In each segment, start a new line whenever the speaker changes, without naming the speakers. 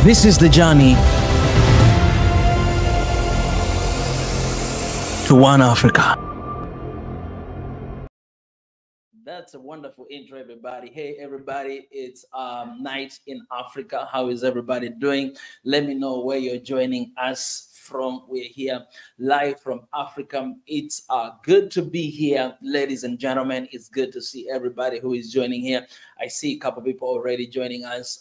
This is the journey to one Africa. That's a wonderful intro, everybody. Hey, everybody, it's night in Africa. How is everybody doing? Let me know where you're joining us from. We're here live from Africa. It's good to be here, ladies and gentlemen. It's good to see everybody who is joining here. I see a couple people already joining us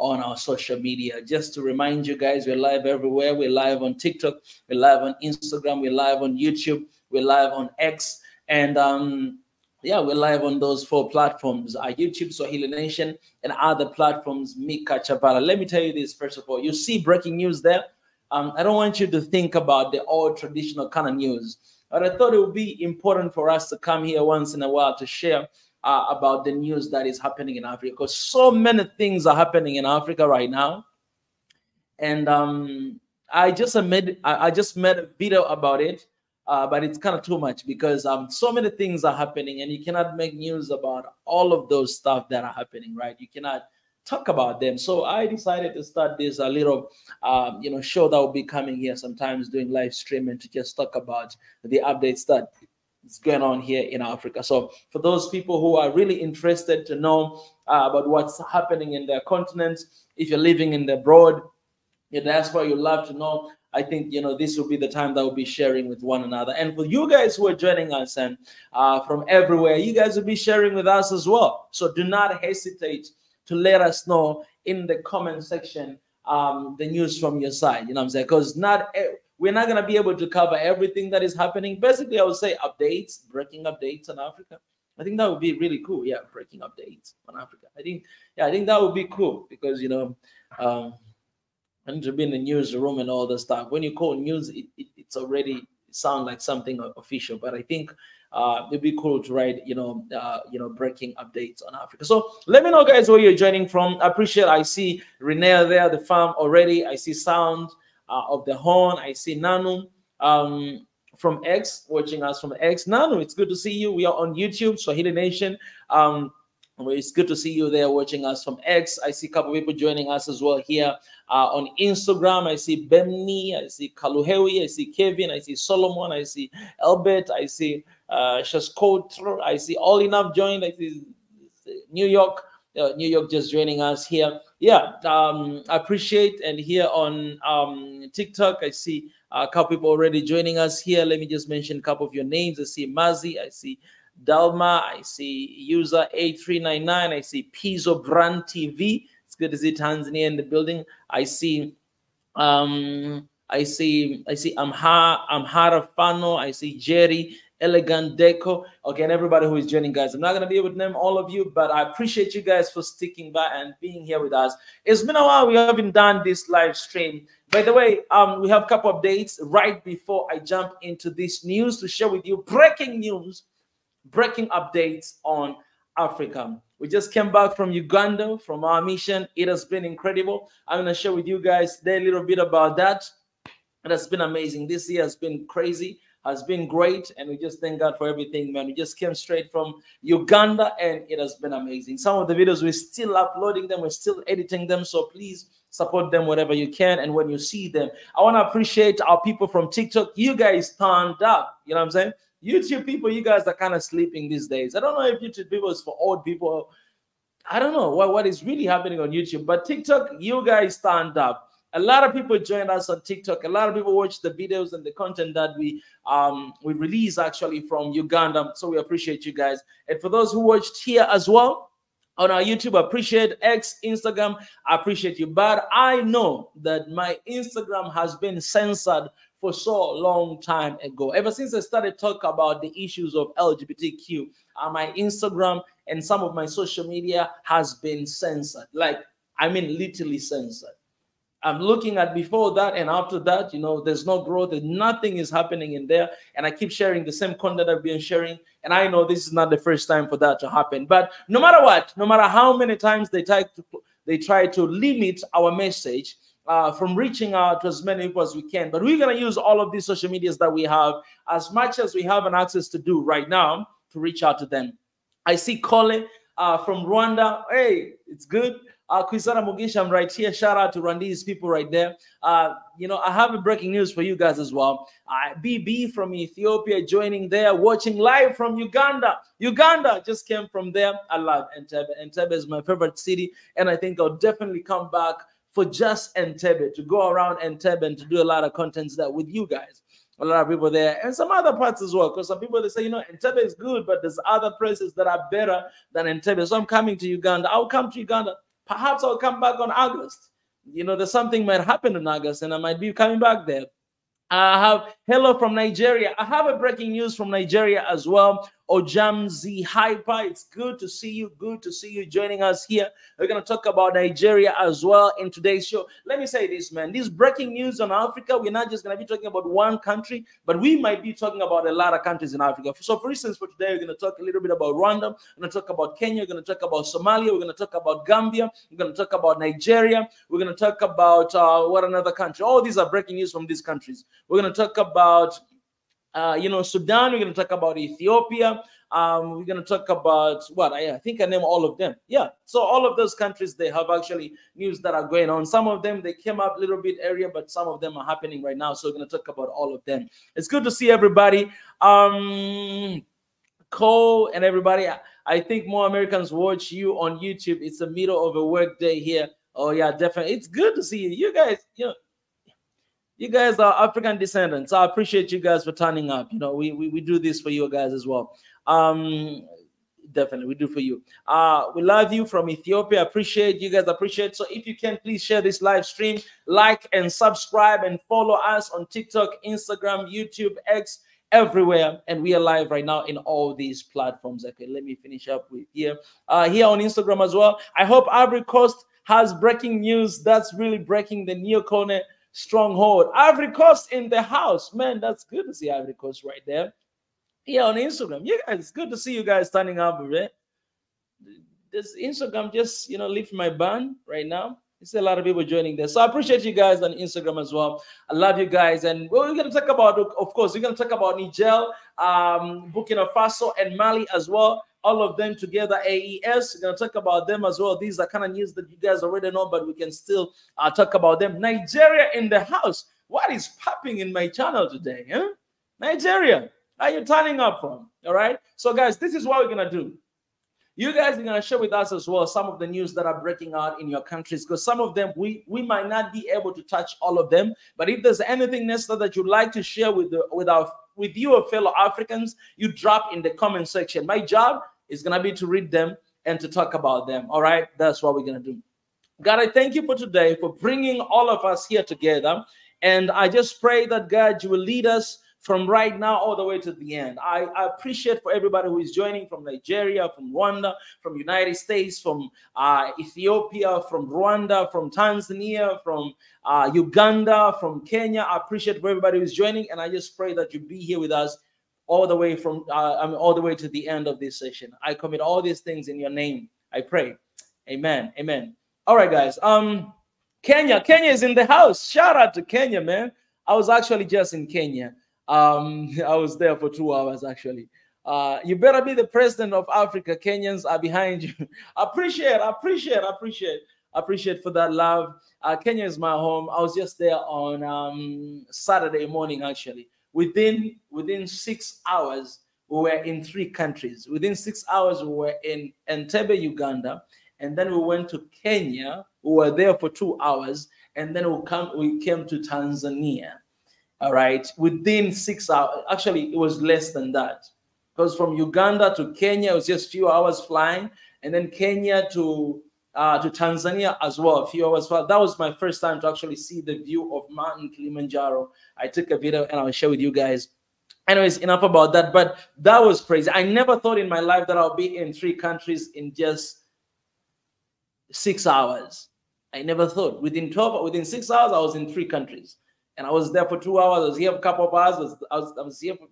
on our social media. Just to remind you guys, we're live everywhere. We're live on TikTok, we're live on Instagram, we're live on YouTube, we're live on X, and yeah, we're live on those 4 platforms, YouTube, Swahili Nation, and other platforms, Mika Chavala. Let me tell you this, first of all, you see breaking news there. I don't want you to think about the old traditional kind of news, but I thought it would be important for us to come here once in a while to share about the news that is happening in Africa, because so many things are happening in Africa right now. And I just made a video about it, but it's kind of too much because so many things are happening, and you cannot make news about all of those stuff that are happening, right? You cannot talk about them. So I decided to start this a little show that will be coming here sometimes, doing live streaming, to just talk about the updates that is going on here in Africa. So for those people who are really interested to know about what's happening in their continent, if you're living in the abroad, that's why you love to know. I think this will be the time that we'll be sharing with one another. And for you guys who are joining us and from everywhere, you guys will be sharing with us as well. So do not hesitate to let us know in the comment section the news from your side. You know what I'm saying? Because we're not going to be able to cover everything that is happening. Basically, I would say updates, breaking updates on Africa. I think that would be really cool. Yeah, breaking updates on Africa. I think that would be cool because, I need to be in the newsroom and all the stuff. When you call news, it's already sound like something official. But I think it'd be cool to write, breaking updates on Africa. So let me know, guys, where you're joining from. I appreciate. I see Renee there, the farm already. I see Sound of the Horn. I see Nanu from X, watching us from X. Nanu, it's good to see you. We are on YouTube, Swahili Nation. It's good to see you there watching us from X. I see a couple of people joining us as well here on Instagram. I see Bemni, I see Kaluhewi, I see Kevin, I see Solomon, I see Elbert, I see Shaskotr, I see All Enough joined, I see New York just joining us here. Yeah, I appreciate. And here on TikTok, I see a couple people already joining us here. Let me just mention a couple of your names. I see Mazi, I see Dalma, I see user 8399, I see Pizzo Brand TV. It's good to see Tanzania in the building. I see Amhara Fano, I see Jerry, Elegant Deco. Okay, and everybody who is joining, guys. I'm not gonna be able to name all of you, but I appreciate you guys for sticking by and being here with us. It's been a while we haven't done this live stream. By the way, we have a couple of updates right before I jump into this news to share with you breaking news. Breaking updates on Africa. We just came back from Uganda from our mission. It has been incredible. I'm going to share with you guys today a little bit about that. It has been amazing. This year has been crazy, has been great, and we just thank God for everything, man. We just came straight from Uganda, and it has been amazing. Some of the videos, we're still uploading them, we're still editing them, so please support them wherever you can. And when you see them, I want to appreciate our people from TikTok. You guys turned up, you know what I'm saying? YouTube people, you guys are kind of sleeping these days. I don't know if YouTube people is for old people. I don't know what is really happening on YouTube, but TikTok, you guys stand up. A lot of people joined us on TikTok. A lot of people watch the videos and the content that we release actually from Uganda. So we appreciate you guys. And for those who watched here as well on our YouTube, I appreciate X, Instagram. I appreciate you. But I know that my Instagram has been censored for so long time ago. Ever since I started talking about the issues of LGBTQ, my Instagram and some of my social media has been censored. Like, I mean, literally censored. I'm looking at before that and after that, there's no growth. Nothing is happening in there. And I keep sharing the same content I've been sharing. And I know this is not the first time for that to happen. But no matter what, no matter how many times they try to limit our message, from reaching out to as many people as we can. But we're going to use all of these social medias that we have as much as we have an access to do right now to reach out to them. I see Cole, from Rwanda. Hey, it's good. Kwisara Mugisha, I'm right here. Shout out to Rwandese people right there. You know, I have a breaking news for you guys as well. BB from Ethiopia joining there, watching live from Uganda. Uganda just came from there. I love Entebbe. Entebbe is my favorite city, and I think I'll definitely come back for just Entebbe, to go around Entebbe and to do a lot of contents there with you guys. A lot of people there, and some other parts as well, because some people, they say, you know, Entebbe is good, but there's other places that are better than Entebbe. So I'm coming to Uganda. I'll come to Uganda. Perhaps I'll come back on August. You know, there's something might happen in August, and I might be coming back there. I have hello from Nigeria. I have a breaking news from Nigeria as well. Ojamzi Hyper, it's good to see you. Good to see you joining us here. We're going to talk about Nigeria as well in today's show. Let me say this, man. This breaking news on Africa, we're not just going to be talking about one country, but we might be talking about a lot of countries in Africa. So, for instance, for today, we're going to talk a little bit about Rwanda. We're going to talk about Kenya. We're going to talk about Somalia. We're going to talk about Gambia. We're going to talk about Nigeria. We're going to talk about what another country. All these are breaking news from these countries. We're going to talk about you know, Sudan. We're going to talk about Ethiopia. We're going to talk about what? I think I named all of them. Yeah. So all of those countries, they have actually news that are going on. Some of them, they came up a little bit earlier, but some of them are happening right now. So we're going to talk about all of them. It's good to see everybody. Cole and everybody. I think more Americans watch you on YouTube. It's the middle of a work day here. Oh, yeah, definitely. It's good to see you. You guys, you know, you guys are African descendants. I appreciate you guys for turning up. You know, we do this for you guys as well. Definitely, we do for you. We love you from Ethiopia. Appreciate you guys. Appreciate. So if you can, please share this live stream, like and subscribe, and follow us on TikTok, Instagram, YouTube, X, everywhere. And we are live right now in all these platforms. Okay, let me finish up with here. Here on Instagram as well. I hope Ivory Coast has breaking news. That's really breaking the neocon stronghold. Ivory Coast in the house, man. That's good to see Ivory Coast right there. Yeah, on Instagram. Yeah, it's good to see you guys standing up, right? This Instagram just, you know, lift my ban right now. It's a lot of people joining there. So I appreciate you guys on Instagram as well. I love you guys. And we're going to talk about, of course, we're going to talk about Niger, Burkina Faso, and Mali as well. All of them together, AES. We're going to talk about them as well. These are kind of news that you guys already know, but we can still talk about them. Nigeria in the house. What is popping in my channel today? Huh? Nigeria. Are you turning up from? All right. So, guys, this is what we're going to do. You guys are going to share with us as well some of the news that are breaking out in your countries, because some of them we might not be able to touch all of them. But if there's anything necessary that you'd like to share with you fellow Africans, you drop in the comment section. My job is going to be to read them and to talk about them. All right. That's what we're going to do. God, I thank you for today, for bringing all of us here together. And I just pray that, God, you will lead us from right now all the way to the end. I appreciate for everybody who is joining from Nigeria, from Rwanda, from United States, from Ethiopia, from Rwanda, from Tanzania, from Uganda, from Kenya. I appreciate for everybody who is joining, and I just pray that you be here with us all the way from all the way to the end of this session. I commit all these things in your name. I pray. Amen. Amen. All right, guys. Kenya is in the house. Shout out to Kenya, man. I was actually just in Kenya. I was there for 2 hours actually. You better be the president of Africa. Kenyans are behind you. Appreciate for that love. Kenya is my home. I was just there on Saturday morning actually. Within 6 hours, we were in 3 countries. Within 6 hours, we were in Entebbe, Uganda, and then we went to Kenya. We were there for 2 hours, and then we came to Tanzania. All right, within 6 hours. Actually, it was less than that, because from Uganda to Kenya, it was just a few hours flying, and then Kenya to Tanzania as well, a few hours flying. That was my first time to actually see the view of Mountain Kilimanjaro. I took a video and I'll share with you guys. Anyways, enough about that, but that was crazy. I never thought in my life that I'll be in 3 countries in just 6 hours. I never thought. Within 6 hours, I was in 3 countries. And I was there for 2 hours. I was here for a couple of hours. I was here for,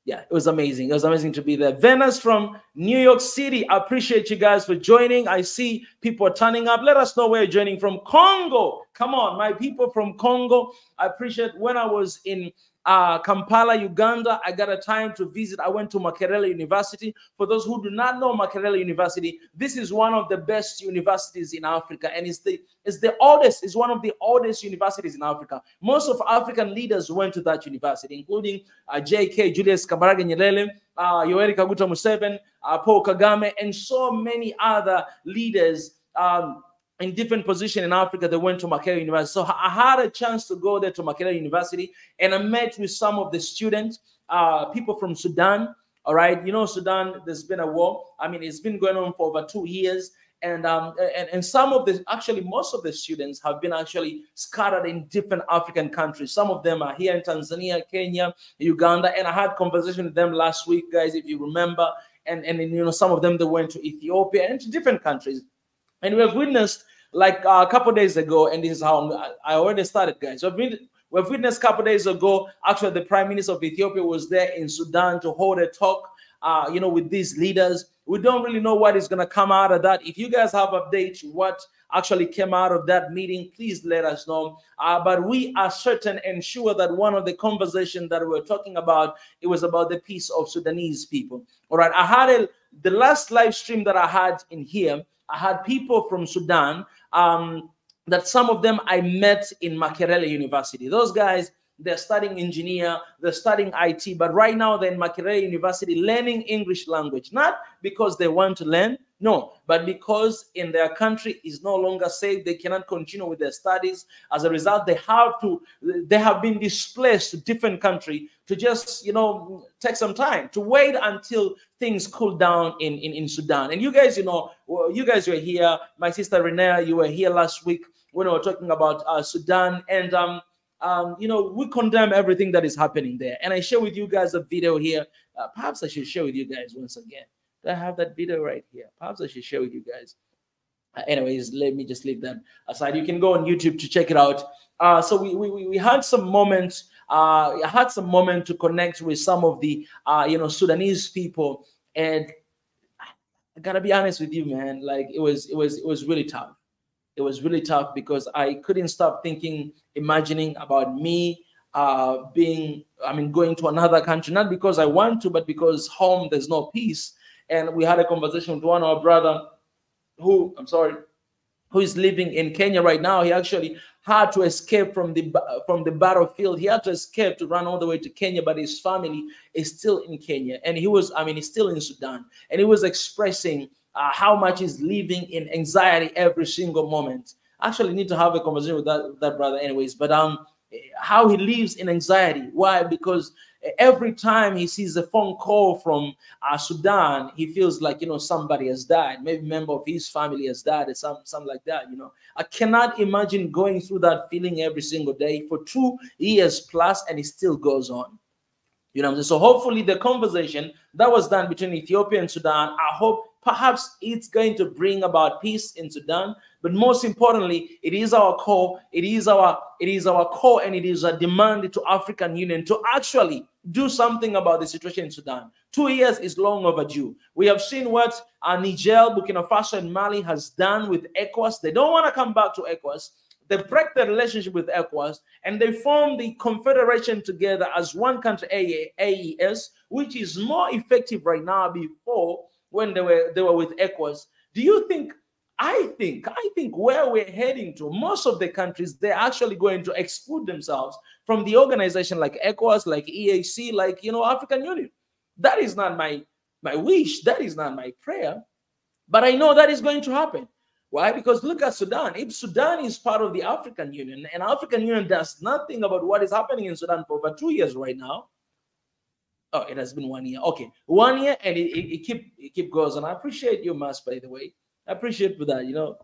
yeah, it was amazing. It was amazing to be there. Venus from New York City. I appreciate you guys for joining. I see people are turning up. Let us know where you're joining from. Congo. Come on, my people from Congo. I appreciate when I was in Kampala, Uganda. I got a time to visit. I went to Makerere University. For those who do not know Makerere University, this is one of the best universities in Africa, and it's the oldest. It's one of the oldest universities in Africa. Most of African leaders went to that university, including J.K. Julius Kambarage Nyerere, Yoweri Kaguta Museveni, Paul Kagame, and so many other leaders in different positions in Africa that went to Makerere University. So I had a chance to go there to Makerere University, and I met with some of the students, people from Sudan. All right, you know, Sudan, there's been a war. I mean, it's been going on for over 2 years. And some of the, actually, most of the students have been actually scattered in different African countries. Some of them are here in Tanzania, Kenya, Uganda. And I had conversation with them last week, guys, if you remember. And you know, some of them, they went to Ethiopia and to different countries. And we have witnessed, like a couple of days ago, and this is how I already started, guys. We've witnessed a couple of days ago, actually, the Prime Minister of Ethiopia was there in Sudan to hold a talk, you know, with these leaders. We don't really know what is going to come out of that. If you guys have updates, what actually came out of that meeting, please let us know. But we are certain and sure that one of the conversations that we're talking about, it was about the peace of Sudanese people. All right, I had the last live stream that I had in here, I had people from Sudan, that some of them I met in Makerere University. Those guys, they're studying engineer, they're studying IT, but right now they're in Makerere University learning English language, not because they want to learn, no, but because in their country is no longer safe. They cannot continue with their studies. As a result, they have been displaced to different countries to just, you know, take some time to wait until things cool down in Sudan. And you guys, you know, you guys were here. My sister Renee, you were here last week when we were talking about Sudan, and you know, we condemn everything that is happening there. And I share with you guys a video here. Perhaps I should share with you guys once again. I have that video right here. Perhaps I should share with you guys. Anyways, let me just leave that aside. You can go on YouTube to check it out. So we had some moments. I had some moment to connect with some of the you know, Sudanese people, and I gotta be honest with you, man. Like it was really tough. It was really tough because I couldn't stop thinking, imagining about me going to another country, not because I want to, but because home there's no peace. And we had a conversation with one of our brother who is living in Kenya right now. He actually had to escape from the battlefield. He had to escape to run all the way to Kenya, but his family is still in Kenya. And he's still in Sudan. And he was expressing how much he's living in anxiety every single moment. I actually need to have a conversation with that brother anyways. But how he lives in anxiety. Why? Because every time he sees a phone call from Sudan, he feels like, you know, somebody has died. Maybe a member of his family has died or something like that, you know. I cannot imagine going through that feeling every single day for 2 years plus, and it still goes on. You know what I'm saying? So hopefully the conversation that was done between Ethiopia and Sudan, I hope perhaps it's going to bring about peace in Sudan. But most importantly, it is our call. It is our call, and it is a demand to African Union to actually do something about the situation in Sudan. 2 years is long overdue. We have seen what Niger, Burkina Faso, and Mali has done with ECOWAS. They don't want to come back to ECOWAS. They break the relationship with ECOWAS, and they form the confederation together as one country, AES, which is more effective right now before when they were with ECOWAS. Do you think? I think where we're heading to, most of the countries, they're actually going to exclude themselves from the organization like ECOWAS, like EAC, like, you know, African Union. That is not my wish. That is not my prayer. But I know that is going to happen. Why? Because look at Sudan. If Sudan is part of the African Union, and African Union does nothing about what is happening in Sudan for over 2 years right now. Oh, it has been 1 year. Okay, 1 year, and it keep goes on. I appreciate your mask, by the way. I appreciate for that. You know,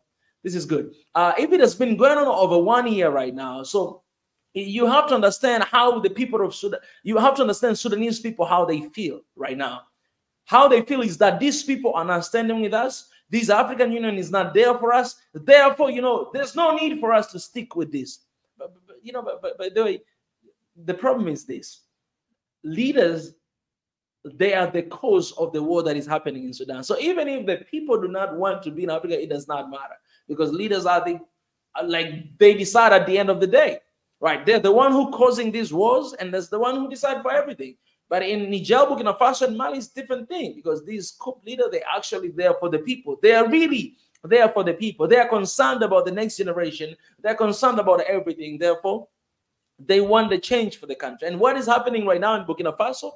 this is good. If it has been going on over 1 year right now, so you have to understand how the people of Sudan, you have to understand Sudanese people, how they feel right now. How they feel is that these people are not standing with us. This African Union is not there for us. Therefore, you know, there's no need for us to stick with this. But you know, but the way, the problem is this: leaders, they are the cause of the war that is happening in Sudan. So even if the people do not want to be in Africa, it does not matter, because leaders are they decide at the end of the day. right? They're the one who causing these wars, and that's the one who decide for everything. But in Niger, Burkina Faso, and Mali, it's a different thing, because these coup leaders, they're actually there for the people. They are really there for the people. They are concerned about the next generation. They're concerned about everything. Therefore, they want the change for the country. And what is happening right now in Burkina Faso,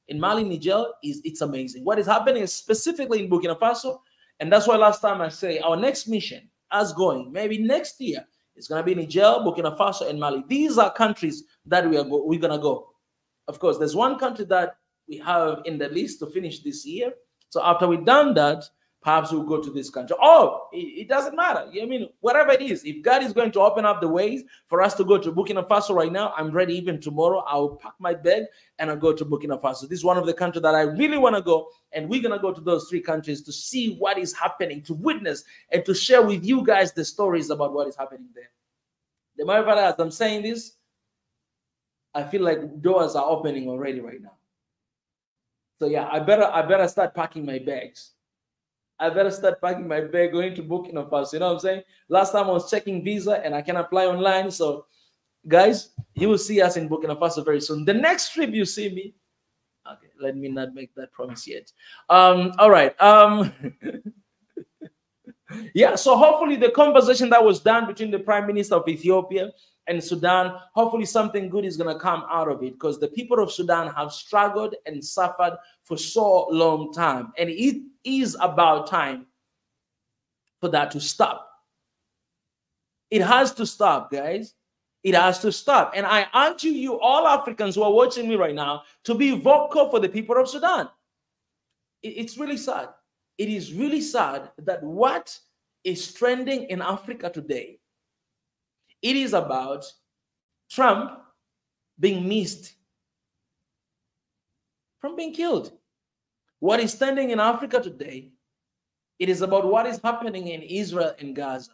in Mali, Niger, it's amazing. What is happening is specifically in Burkina Faso, and that's why last time I say our next mission, us going, maybe next year, it's going to be Niger, Burkina Faso, and Mali. These are countries that we're going to go. Of course, there's one country that we have in the list to finish this year. So after we've done that, perhaps we'll go to this country. Oh, it doesn't matter. I mean, whatever it is, if God is going to open up the ways for us to go to Burkina Faso right now, I'm ready. Even tomorrow, I'll pack my bag and I'll go to Burkina Faso. This is one of the countries that I really want to go. And we're going to go to those 3 countries to see what is happening, to witness, and to share with you guys the stories about what is happening there. The matter of fact, as I'm saying this, I feel like doors are opening already right now. So yeah, I better start packing my bags. I better start packing my bag, going to Burkina Faso. You know what I'm saying? Last time I was checking visa and I can apply online. So guys, you will see us in Burkina Faso very soon. The next trip you see me, okay, let me not make that promise yet. All right. Yeah, so hopefully the conversation that was done between the Prime Minister of Ethiopia and Sudan, hopefully something good is going to come out of it, because the people of Sudan have struggled and suffered for so long time. And it is about time for that to stop. It has to stop, guys. It has to stop. And I urge you, all Africans who are watching me right now, to be vocal for the people of Sudan. It's really sad. It is really sad that what is trending in Africa today, it is about Trump being missed from being killed. What is trending in Africa today, it is about what is happening in Israel and Gaza.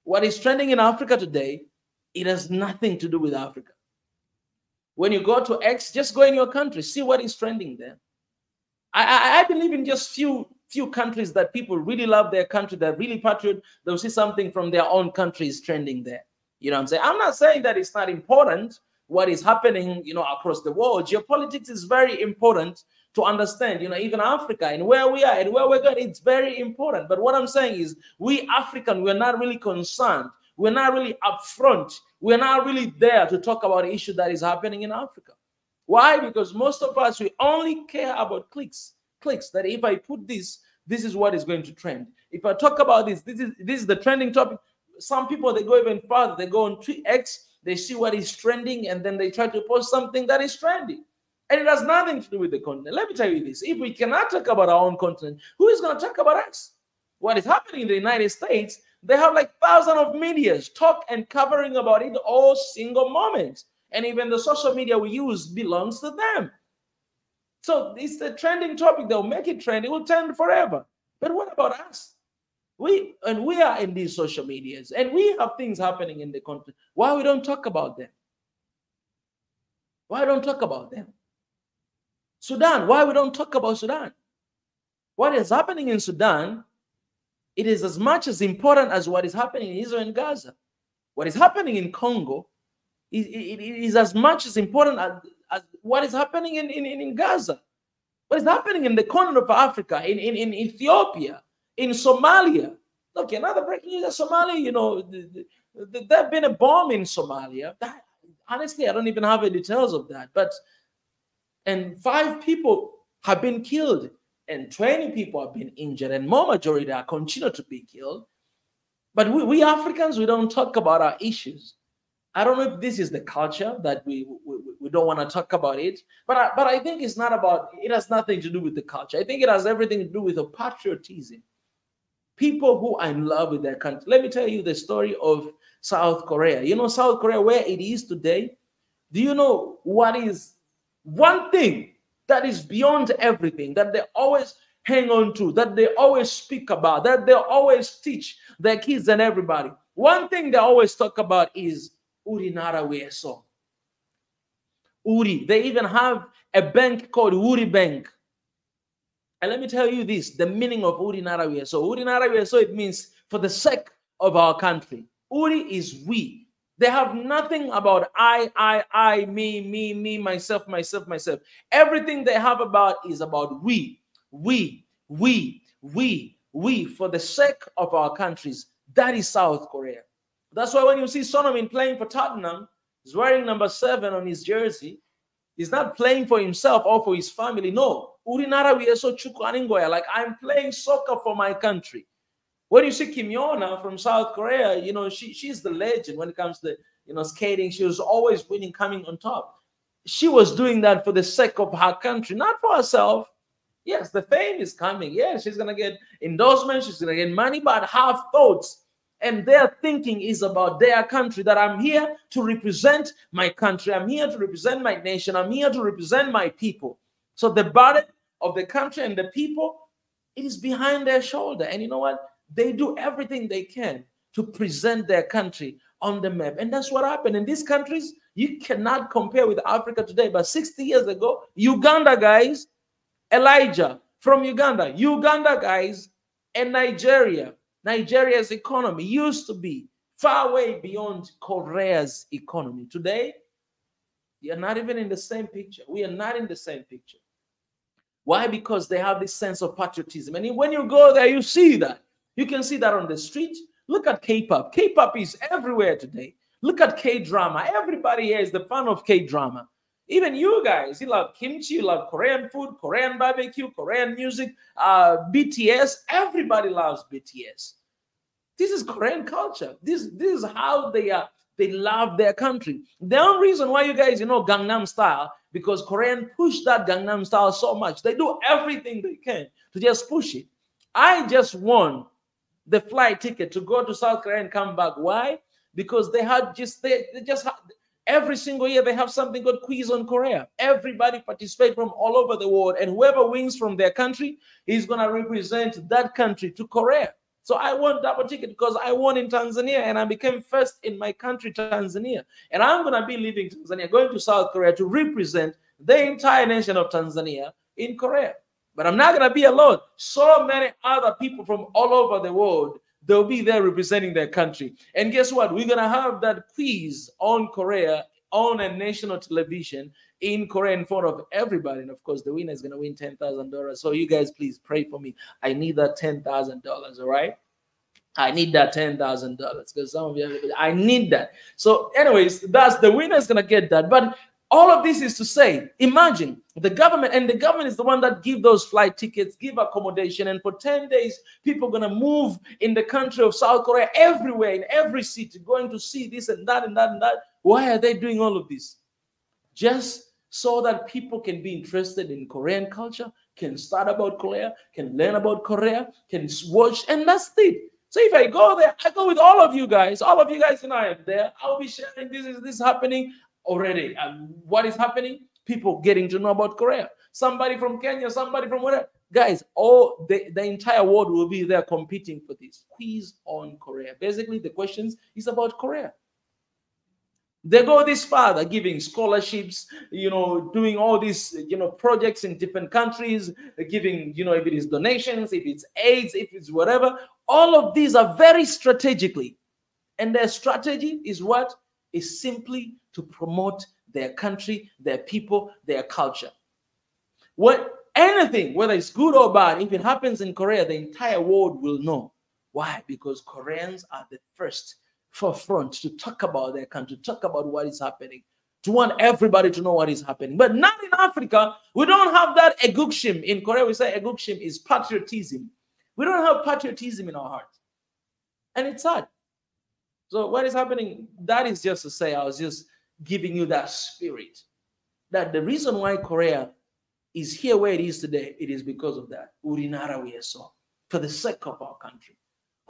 What is trending in Africa today, it has nothing to do with Africa. When you go to X, just go in your country, see what is trending there. I believe in just few countries that people really love their country, they're really patriot, they'll see something from their own country is trending there. You know what I'm saying? I'm not saying that it's not important what is happening, you know, across the world. Geopolitics is very important to understand, you know, even Africa and where we are and where we're going, it's very important. But what I'm saying is we African, we're not really concerned. We're not really upfront. We're not really there to talk about the issue that is happening in Africa. Why? Because most of us, we only care about clicks, that if I put this is what is going to trend. If I talk about this is the trending topic. Some people, they go even further. They go on X, they see what is trending, and then they try to post something that is trending. And it has nothing to do with the content. Let me tell you this. If we cannot talk about our own content, who is going to talk about us? What is happening in the United States, they have like thousands of medias talk and covering about it all single moment. And even the social media we use belongs to them. So it's the trending topic. They'll make it trend. It will trend forever. But what about us? We are in these social medias, and we have things happening in the country. Why we don't talk about them? Why don't talk about them? Sudan, why we don't talk about Sudan? What is happening in Sudan, it is as much as important as what is happening in Israel and Gaza. What is happening in Congo it is as much as important as what is happening in Gaza. What is happening in the corner of Africa, in Ethiopia, in Somalia. Look, another breaking news: Somalia. You know, there's been a bomb in Somalia. Honestly, I don't even have the details of that. And 5 people have been killed, and 20 people have been injured, and more majority are continue to be killed. But we Africans, we don't talk about our issues. I don't know if this is the culture that we don't want to talk about it, but I think it's not about. It has nothing to do with the culture. I think it has everything to do with the patriotism. People who are in love with their country. Let me tell you the story of South Korea. You know South Korea, where it is today? Do you know what is one thing that is beyond everything, that they always hang on to, that they always speak about, that they always teach their kids and everybody? One thing they always talk about is Uri Nara Weso. Uri. They even have a bank called Uri Bank. And let me tell you this, the meaning of Uri Nara Weso. Uri Nara Weso, it means for the sake of our country. Uri is we. They have nothing about I, me, myself. Everything they have about is about we, for the sake of our countries. That is South Korea. That's why when you see Son Heung-min playing for Tottenham, he's wearing number 7 on his jersey. He's not playing for himself or for his family. No. Like, I'm playing soccer for my country. When you see Kim Yona from South Korea, you know, she's the legend when it comes to, you know, skating. She was always winning, coming on top. She was doing that for the sake of her country, not for herself. Yes, the fame is coming. Yes, she's going to get endorsements. She's going to get money, but her thoughts and their thinking is about their country, that I'm here to represent my country. I'm here to represent my nation. I'm here to represent my people. So the burden of the country and the people, it is behind their shoulder. And you know what? They do everything they can to present their country on the map. And that's what happened in these countries. You cannot compare with Africa today. But 60 years ago, Uganda, guys, Elijah from Uganda, guys, and Nigeria's economy used to be far way beyond Korea's economy. Today, you are not even in the same picture. We are not in the same picture. Why? Because they have this sense of patriotism. And when you go there, you see that. You can see that on the street. Look at K-pop. K-pop is everywhere today. Look at K-drama. Everybody here is the fan of K-drama. Even you guys, you love kimchi, you love Korean food, Korean barbecue, Korean music, BTS. Everybody loves BTS. This is Korean culture. This is how they are. They love their country. The only reason why you guys, you know, Gangnam Style, because Korean push that Gangnam Style so much. They do everything they can to just push it. I just won the flight ticket to go to South Korea and come back. Why? Because they just had every single year they have something called Quiz on Korea. Everybody participate from all over the world, and whoever wins from their country is going to represent that country to Korea. So I won double ticket because I won in Tanzania and I became first in my country, Tanzania. And I'm going to be leaving Tanzania, going to South Korea to represent the entire nation of Tanzania in Korea. But I'm not going to be alone. So many other people from all over the world, they'll be there representing their country. And guess what? We're going to have that quiz on Korea on a national television in Korea in front of everybody. And of course, the winner is going to win $10,000. So you guys, please pray for me. I need that $10,000. All right. I need that $10,000 because some of you, I need that. So anyways, that's the winner is going to get that. But all of this is to say, imagine the government, and the government is the one that give those flight tickets, give accommodation, and for 10 days, people are going to move in the country of South Korea, everywhere, in every city, going to see this and that and that and that. Why are they doing all of this? Just so that people can be interested in Korean culture, can start about Korea, can learn about Korea, can watch, and that's it. So if I go there, I go with all of you guys. All of you guys, and I am there. I'll be sharing this is happening already. And what is happening? People getting to know about Korea. Somebody from Kenya, somebody from whatever. Guys, all the entire world will be there competing for this quiz on Korea. Basically, the questions is about Korea. They go this far, they're giving scholarships, you know, doing all these, you know, projects in different countries, giving, you know, if it is donations, if it's aids, if it's whatever. All of these are very strategically. And their strategy is what? Is simply to promote their country, their people, their culture. Anything, whether it's good or bad, if it happens in Korea, the entire world will know. Why? Because Koreans are the first forefront to talk about their country, talk about what is happening, to want everybody to know what is happening. But not in Africa. We don't have that egukshim. In Korea, we say egukshim is patriotism. We don't have patriotism in our hearts. And it's sad. So what is happening? That is just to say, I was just giving you that spirit. That the reason why Korea is here where it is today, it is because of that. Urinara we saw, for the sake of our country.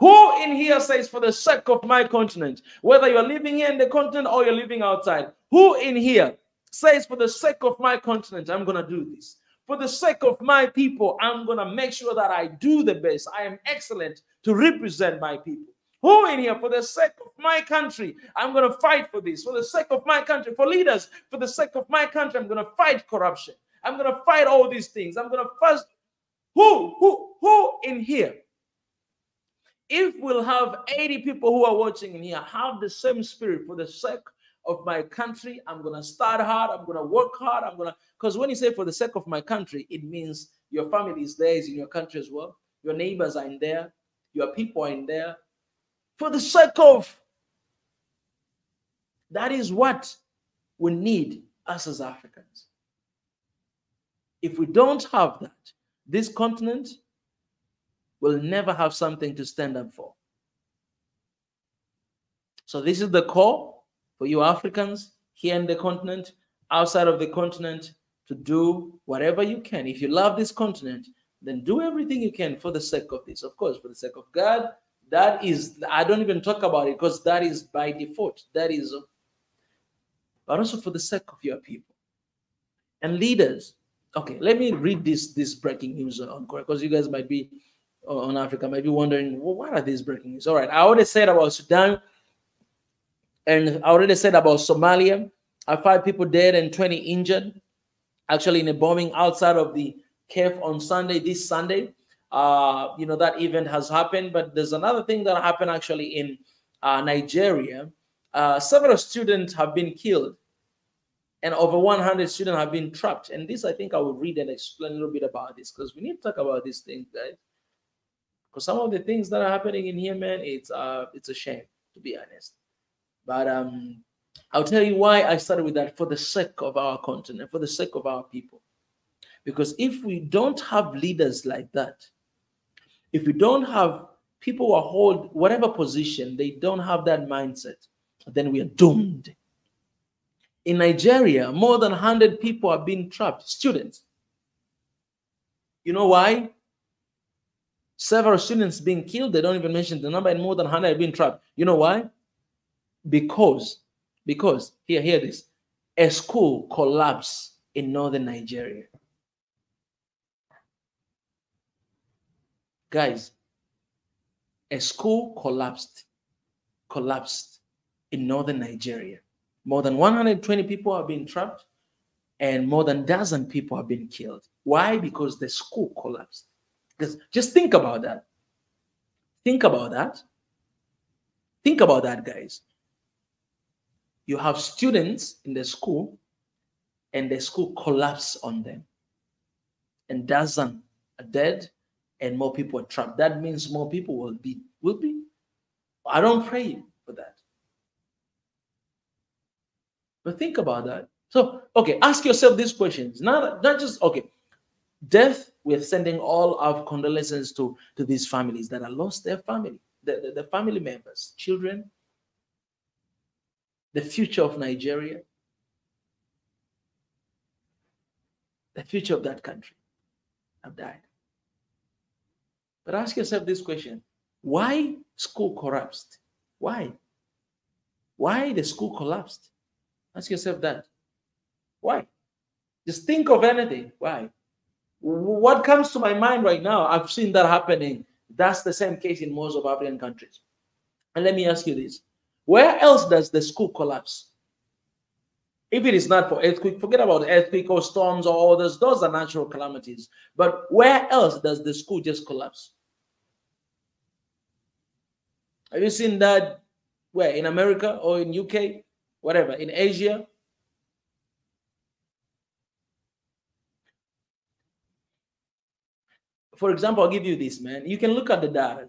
Who in here says, for the sake of my continent, whether you're living here in the continent or you're living outside, who in here says, for the sake of my continent, I'm going to do this. For the sake of my people, I'm going to make sure that I do the best. I am excellent to represent my people. Who in here, for the sake of my country, I'm going to fight for this. For the sake of my country, for leaders, for the sake of my country, I'm going to fight corruption. I'm going to fight all these things. I'm going to first. Who in here If we'll have 80 people who are watching in here, have the same spirit for the sake of my country, I'm going to start hard, I'm going to work hard, because when you say for the sake of my country, it means your family is there, is in your country as well. Your neighbors are in there, your people are in there. For the sake of, that is what we need us as Africans. If we don't have that, this continent will never have something to stand up for. So this is the call for you Africans here in the continent, outside of the continent, to do whatever you can. If you love this continent, then do everything you can for the sake of this. Of course, for the sake of God, that is, I don't even talk about it because that is by default. That is, but also for the sake of your people. And leaders, okay, let me read this breaking news on because you guys might be on Africa, might be wondering, well, what are these breaking news? All right, I already said about Sudan, and I already said about Somalia. 5 people dead and 20 injured, actually in a bombing outside of the cave on Sunday, this Sunday. You know, that event has happened, but there's another thing that happened actually in Nigeria. Several students have been killed and over 100 students have been trapped. And this, I think I will read and explain a little bit about this because we need to talk about these things, guys. Because some of the things that are happening in here, man, it's a shame, to be honest. But I'll tell you why I started with that, for the sake of our continent, for the sake of our people. Because if we don't have leaders like that, if we don't have people who hold whatever position, they don't have that mindset, then we are doomed. In Nigeria, more than 100 people have been trapped, students. You know why? Several students being killed, they don't even mention the number, and more than 100 have been trapped. You know why? Because, hear this, a school collapsed in northern Nigeria. Guys, a school collapsed in northern Nigeria. More than 120 people have been trapped and more than a dozen people have been killed. Why? Because the school collapsed. Just think about that. Think about that. Think about that, guys. You have students in the school and the school collapsed on them. And dozens are dead and more people are trapped. That means more people will be. I don't pray for that. But think about that. So, okay, ask yourself these questions. Not just, okay, death, we're sending all our condolences to these families that have lost their family, the family members, children, the future of Nigeria, the future of that country have died. But ask yourself this question. Why school collapsed? Why? Why the school collapsed? Ask yourself that. Why? Just think of anything. Why? What comes to my mind right now, I've seen that happening. That's the same case in most of African countries. And let me ask you this. Where else does the school collapse? If it is not for earthquake, forget about earthquake or storms or others. Those are natural calamities. But where else does the school just collapse? Have you seen that? Where? In America or in UK? Whatever. In Asia? For example, I'll give you this, man. You can look at the data.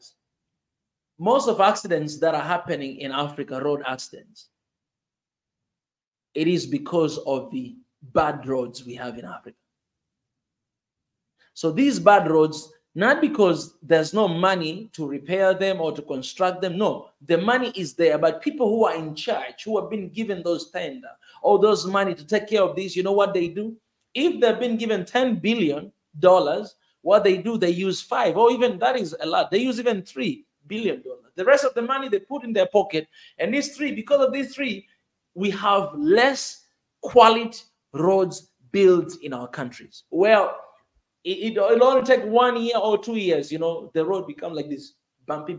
Most of accidents that are happening in Africa, road accidents, it is because of the bad roads we have in Africa. So these bad roads, not because there's no money to repair them or to construct them. No, the money is there, but people who are in charge, who have been given those tender or those money to take care of this, you know what they do? If they've been given $10 billion, what they do, they use 5, or even that is a lot. They use even $3 billion. The rest of the money they put in their pocket. And these 3, because of these 3, we have less quality roads built in our countries. Well, it'll only take 1 year or 2 years, you know, the road become like this, bumpy.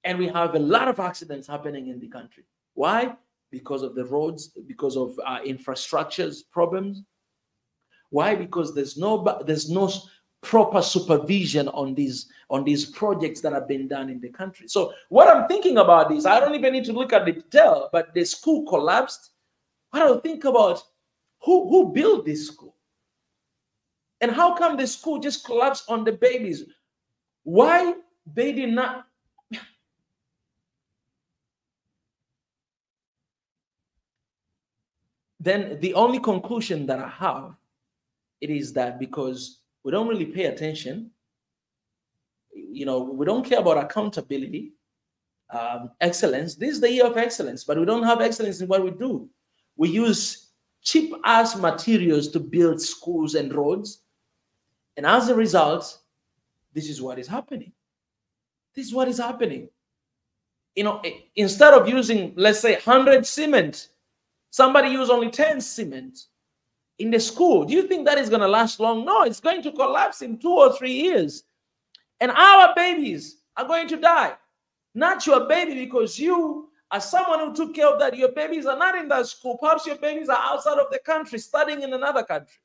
And we have a lot of accidents happening in the country. Why? Because of the roads, because of infrastructures problems. Why? Because there's no proper supervision on these projects that have been done in the country. So what I'm thinking about is, I don't even need to look at the detail, but the school collapsed. I don't think about who built this school, and how come the school just collapsed on the babies? Why they did not? Then the only conclusion that I have, it is that because we don't really pay attention, we don't care about accountability, excellence. This is the year of excellence, but we don't have excellence in what we do. We use cheap ass materials to build schools and roads, and as a result, this is what is happening. This is what is happening. Instead of using, let's say, 100 cement, somebody use only 10 cement in the school. Do you think that is going to last long? No, it's going to collapse in 2 or 3 years. And our babies are going to die. Not your baby, because you, as someone who took care of that, your babies are not in that school. Perhaps your babies are outside of the country, studying in another country.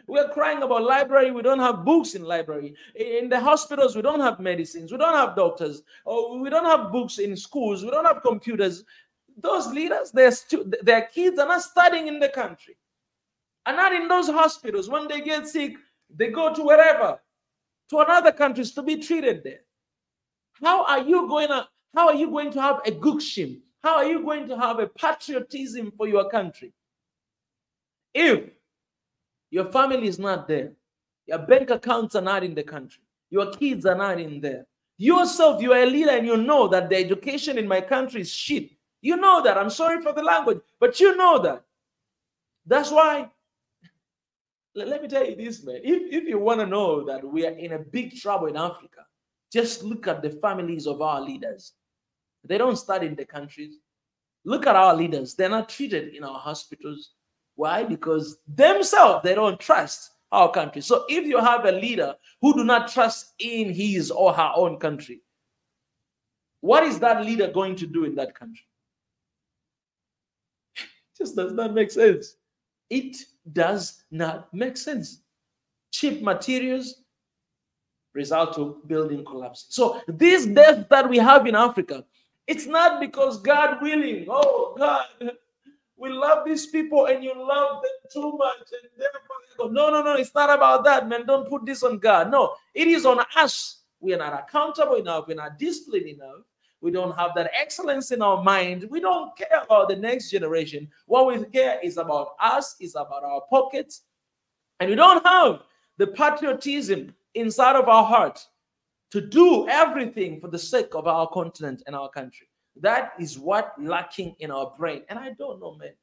We're crying about library. We don't have books in library. In the hospitals, we don't have medicines. We don't have doctors. Or we don't have books in schools. We don't have computers. Those leaders, their kids are not studying in the country, are not in those hospitals. When they get sick, they go to wherever, to another countries to be treated there. How are you going to have a gukshim? How are you going to have a patriotism for your country if your family is not there, your bank accounts are not in the country, your kids are not in there? Yourself, you are a leader, and you know that the education in my country is shit. You know that. I'm sorry for the language, but you know that. That's why, let me tell you this, man. If you want to know that we are in a big trouble in Africa, just look at the families of our leaders. They don't study in the countries. Look at our leaders. They're not treated in our hospitals. Why? Because themselves, they don't trust our country. So if you have a leader who do not trust in his or her own country, what is that leader going to do in that country? It just does not make sense. It does not make sense. Cheap materials result to building collapsing. So this death that we have in Africa, it's not because God willing, oh God, we love these people and you love them too much, and therefore, no, it's not about that, man. Don't put this on God. No, it is on us. We are not accountable enough. We're not disciplined enough. We don't have that excellence in our mind. We don't care about the next generation. What we care is about us, is about our pockets. And we don't have the patriotism inside of our heart to do everything for the sake of our continent and our country. That is what lacking in our brain. And I don't know, man.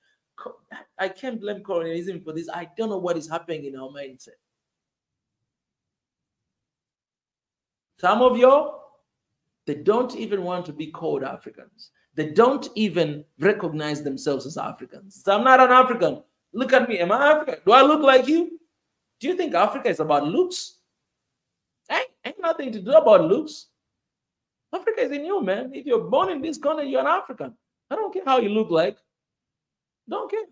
I can't blame colonialism for this. I don't know what is happening in our mindset. Some of y'all, they don't even want to be called Africans. They don't even recognize themselves as Africans. So I'm not an African. Look at me. Am I African? Do I look like you? Do you think Africa is about looks? Ain't nothing to do about looks. Africa is in you, man. If you're born in this country, you're an African. I don't care how you look like. Don't care.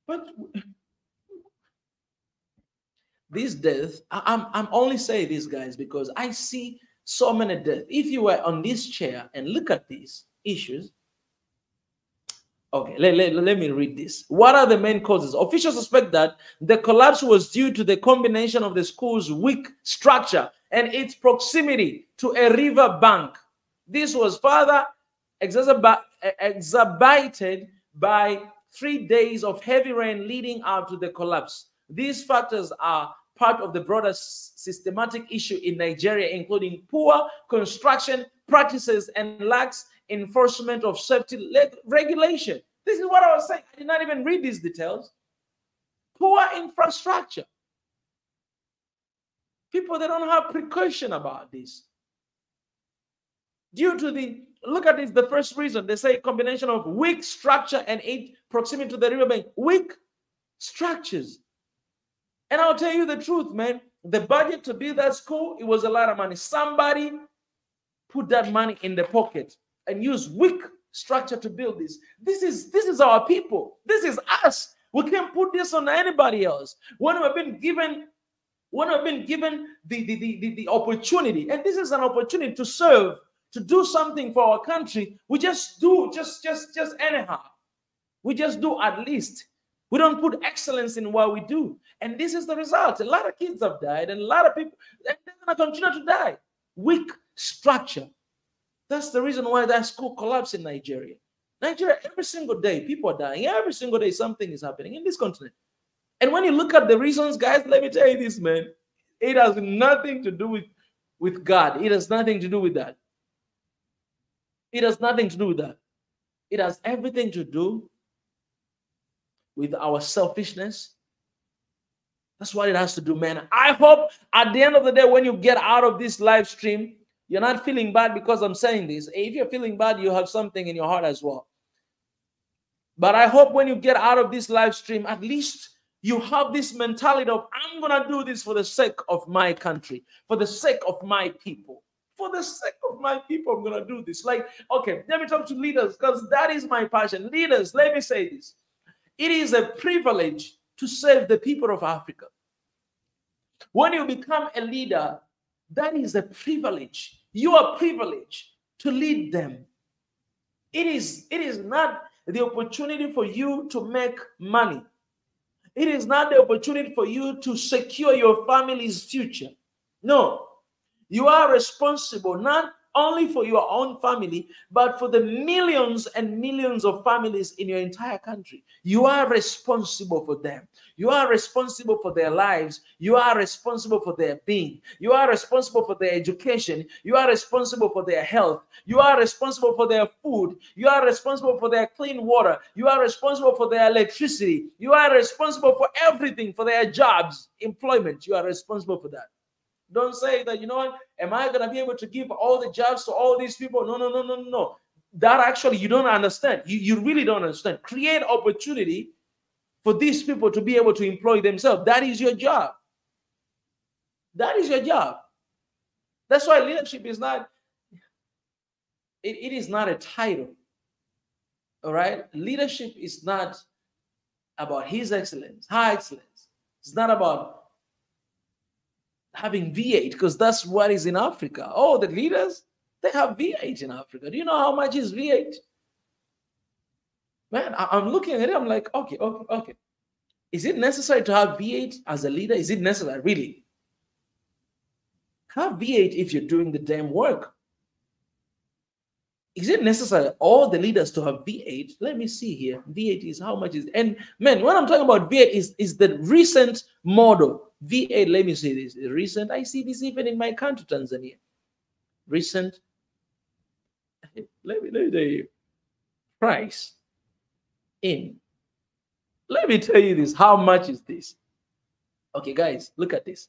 But this death, I'm only saying this, guys, because I see so many deaths. If you were on this chair and look at these issues, okay, let me read this. What are the main causes? Officials suspect that the collapse was due to the combination of the school's weak structure and its proximity to a river bank. This was further exacerbated by 3 days of heavy rain leading up to the collapse. These factors are part of the broader systematic issue in Nigeria, including poor construction practices and lax enforcement of safety regulation. This is what I was saying. I did not even read these details. Poor infrastructure. People, they don't have precaution about this. Due to the, look at this, the first reason, they say combination of weak structure and proximity to the riverbank. Weak structures. And I'll tell you the truth, man. The budget to build that school, it was a lot of money. Somebody put that money in the pocket and use weak structure to build this. This is our people. This is us. We can't put this on anybody else. When we've been given the opportunity, and this is an opportunity to serve, to do something for our country, we just do just anyhow. We just do at least. We don't put excellence in what we do. And this is the result. A lot of kids have died, and a lot of people, and they're going to continue to die. Weak structure. That's the reason why that school collapsed in Nigeria. Nigeria, every single day, people are dying. Every single day, something is happening in this continent. And when you look at the reasons, guys, let me tell you this, man. It has nothing to do with God. It has nothing to do with that. It has nothing to do with that. It has everything to do with our selfishness. That's what it has to do, man. I hope at the end of the day, when you get out of this live stream, you're not feeling bad because I'm saying this. If you're feeling bad, you have something in your heart as well. But I hope when you get out of this live stream, at least you have this mentality of, I'm going to do this for the sake of my country, for the sake of my people. For the sake of my people, I'm going to do this. Like, okay, let me talk to leaders, because that is my passion. Leaders, let me say this. It is a privilege to serve the people of Africa. When you become a leader, that is a privilege. You are privileged to lead them. It is not the opportunity for you to make money. It is not the opportunity for you to secure your family's future. No, you are responsible not only for your own family, but for the millions and millions of families in your entire country. You are responsible for them. You are responsible for their lives. You are responsible for their being. You are responsible for their education. You are responsible for their health. You are responsible for their food. You are responsible for their clean water. You are responsible for their electricity. You are responsible for everything, for their jobs, employment. You are responsible for that. Don't say that, you know what, am I going to be able to give all the jobs to all these people? No. That actually, you don't understand. You really don't understand. Create opportunity for these people to be able to employ themselves. That is your job. That is your job. That's why leadership is not, it is not a title. All right? Leadership is not about His Excellence, High Excellence. It's not about having V8, because that's what is in Africa. Oh, the leaders, they have V8 in Africa. Do you know how much is V8? Man, I'm looking at it, I'm like, okay. Is it necessary to have V8 as a leader? Is it necessary, really? Have V8 if you're doing the damn work. Is it necessary all the leaders to have V8? Let me see here. V8 is how much is, and man, when I'm talking about V8 is the recent model. V8, let me see this. Recent, I see this even in my country, Tanzania. Recent, let me tell you, price in. Let me tell you this. How much is this? Okay, guys, look at this.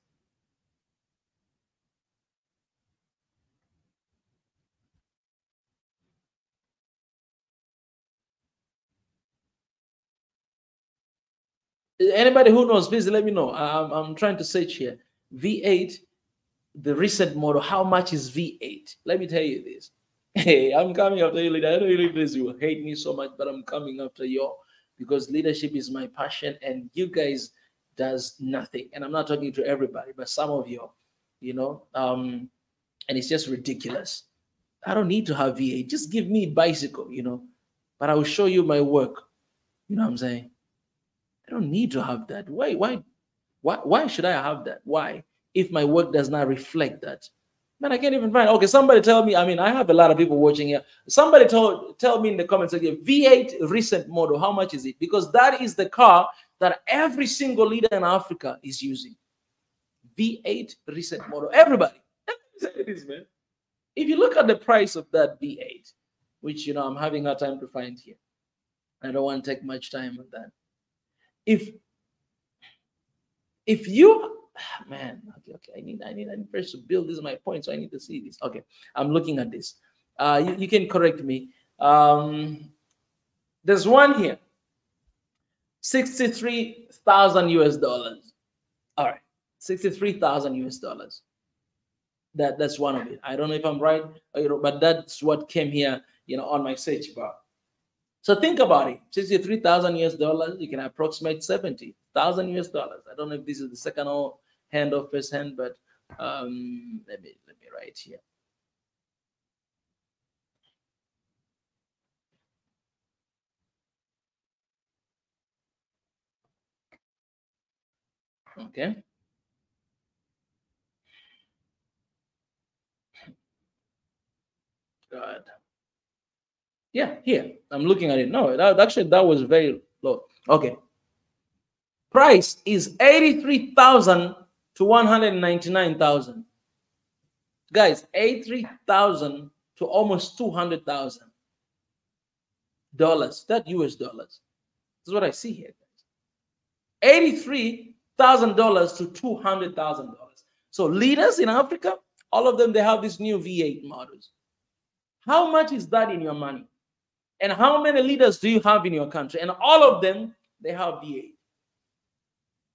Anybody who knows, please let me know. I'm trying to search here. V8, the recent model. How much is V8? Let me tell you this. Hey, I'm coming after you, leader. I know you leaders, you hate me so much, but I'm coming after you because leadership is my passion, and you guys does nothing. And I'm not talking to everybody, but some of you, you know, and it's just ridiculous. I don't need to have V8. Just give me bicycle, you know, but I will show you my work. You know what I'm saying? I don't need to have that. Why should I have that? Why? If my work does not reflect that. Man, I can't even find. Okay, somebody tell me. I mean, I have a lot of people watching here. Somebody tell me in the comments again. V8 recent model. How much is it? Because that is the car that every single leader in Africa is using. V8 recent model. Everybody. It is, man. If you look at the price of that V8, which, you know, I'm having a time to find here. I don't want to take much time on that. If you, man, okay, I need first to build. This is my point, so I need to see this. Okay, I'm looking at this. You can correct me. There's one here, 63,000 US dollars. All right, 63,000 US dollars. That's one of it. I don't know if I'm right, but that's what came here, you know, on my search bar. So think about it. 63,000 US dollars, you can approximate 70,000 US dollars. I don't know if this is the second hand or first hand, but let me write here. Okay. God. Yeah, here. I'm looking at it. No, that was very low. Okay. Price is 83,000 to 199,000. Guys, 83,000 to almost $200,000. That US dollars. That's what I see here, guys. $83,000 to $200,000. So leaders in Africa, all of them, they have these new V8 models. How much is that in your money? And how many leaders do you have in your country? And all of them, they have V8.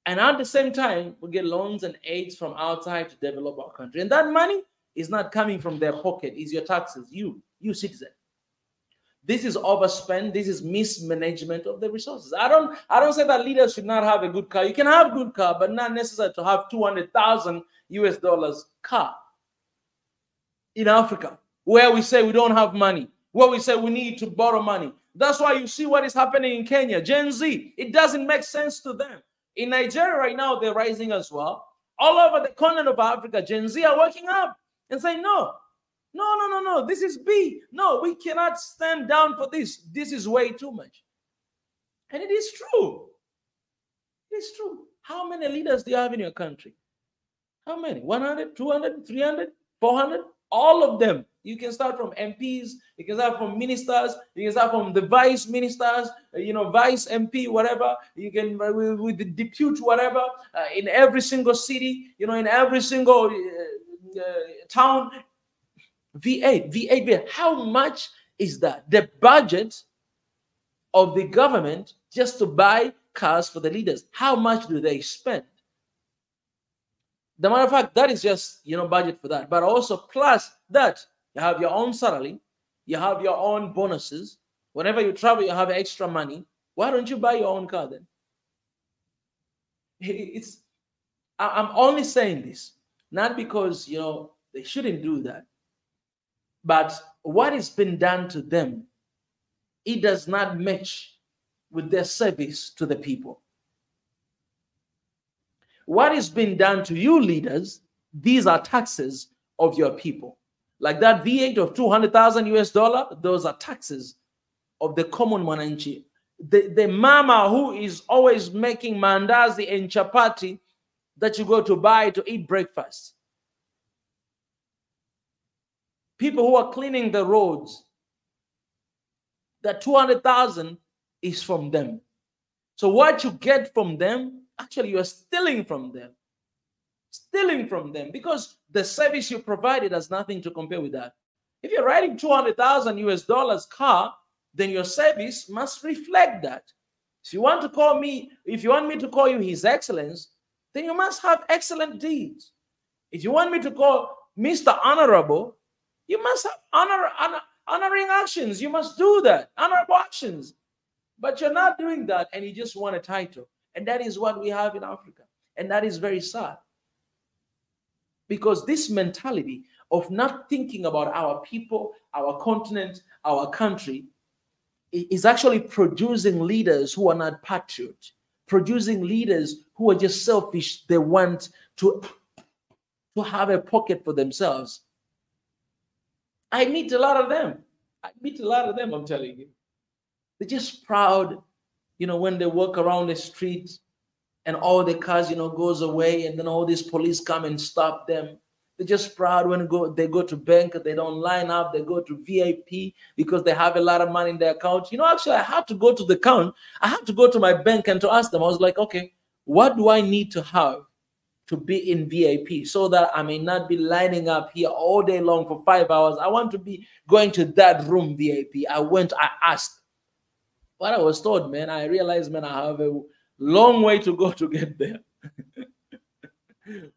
And at the same time, we get loans and aids from outside to develop our country. And that money is not coming from their pocket. It's your taxes, you citizen. This is overspend. This is mismanagement of the resources. I don't say that leaders should not have a good car. You can have a good car, but not necessary to have 200,000 US dollars car in Africa, where we say we don't have money, where we say we need to borrow money. That's why you see what is happening in Kenya. Gen Z, it doesn't make sense to them. In Nigeria right now, they're rising as well. All over the continent of Africa, Gen Z are waking up and saying, no, this is B. No, we cannot stand down for this. This is way too much. And it is true. It's true. How many leaders do you have in your country? How many? 100, 200, 300, 400? All of them. You can start from MPs, you can start from ministers, you can start from the vice ministers, vice MP, whatever. You can with the deputy, whatever, in every single city, in every single town. V8. How much is that? The budget of the government just to buy cars for the leaders. How much do they spend? The matter of fact, that is just, budget for that. But also plus that, you have your own salary, you have your own bonuses. Whenever you travel, you have extra money. Why don't you buy your own car then? I'm only saying this, not because, they shouldn't do that. But what has been done to them, it does not match with their service to the people. What is being done to you leaders, these are taxes of your people. Like that V8 of 200,000 US dollar, those are taxes of the common mwananchi. The mama who is always making mandazi and chapati that you go to buy to eat breakfast. People who are cleaning the roads, that 200,000 is from them. So what you get from them, actually you are stealing from them. Stealing from them, because the service you provided has nothing to compare with that. If you're riding 200,000 US dollars car, then your service must reflect that. If you want me to call you His Excellence, then you must have excellent deeds. If you want me to call Mr. Honorable, you must have honoring actions. You must do that, honorable actions. But you're not doing that, and you just want a title. And that is what we have in Africa. And that is very sad. Because this mentality of not thinking about our people, our continent, our country, is actually producing leaders who are not patriots, producing leaders who are just selfish. They want to have a pocket for themselves. I meet a lot of them. I'm telling you. They're just proud, when they walk around the street and all the cars, goes away, and then all these police come and stop them. They're just proud when they go to bank, they don't line up, they go to VIP because they have a lot of money in their account. Actually, I had to go to the account. I had to go to my bank and to ask them. I was like, okay, what do I need to have to be in VIP so that I may not be lining up here all day long for 5 hours? I want to be going to that room VIP. I asked. What I was told, man, I realized, man, I have a long way to go to get there.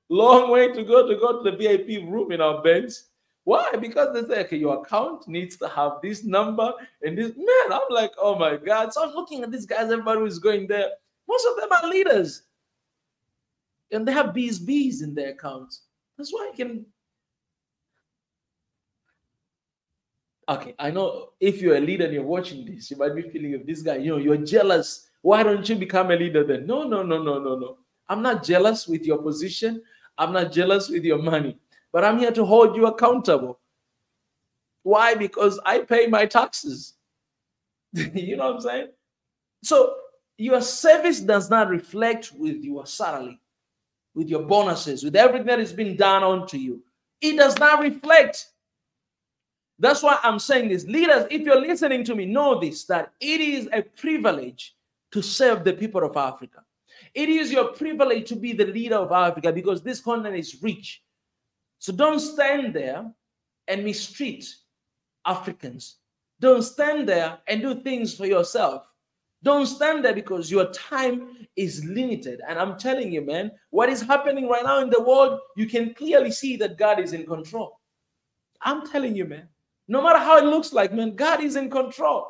Long way to go to the VIP room in our banks. Why? Because they say, okay, your account needs to have this number and this. Man, I'm like, oh my God. So I'm looking at these guys, everybody who's going there. Most of them are leaders. And they have bees in their accounts. That's why I can. Okay, I know if you're a leader and you're watching this, you might be feeling if this guy, you're jealous. Why don't you become a leader then? No, no, no, no, no, no. I'm not jealous with your position. I'm not jealous with your money. But I'm here to hold you accountable. Why? Because I pay my taxes. You know what I'm saying? So your service does not reflect with your salary, with your bonuses, with everything that is being done onto you. It does not reflect. That's why I'm saying this. Leaders, if you're listening to me, know this, that it is a privilege to serve the people of Africa. It is your privilege to be the leader of Africa because this continent is rich. So don't stand there and mistreat Africans. Don't stand there and do things for yourself. Don't stand there because your time is limited. And I'm telling you, man, what is happening right now in the world, you can clearly see that God is in control. I'm telling you, man, no matter how it looks like, man, God is in control.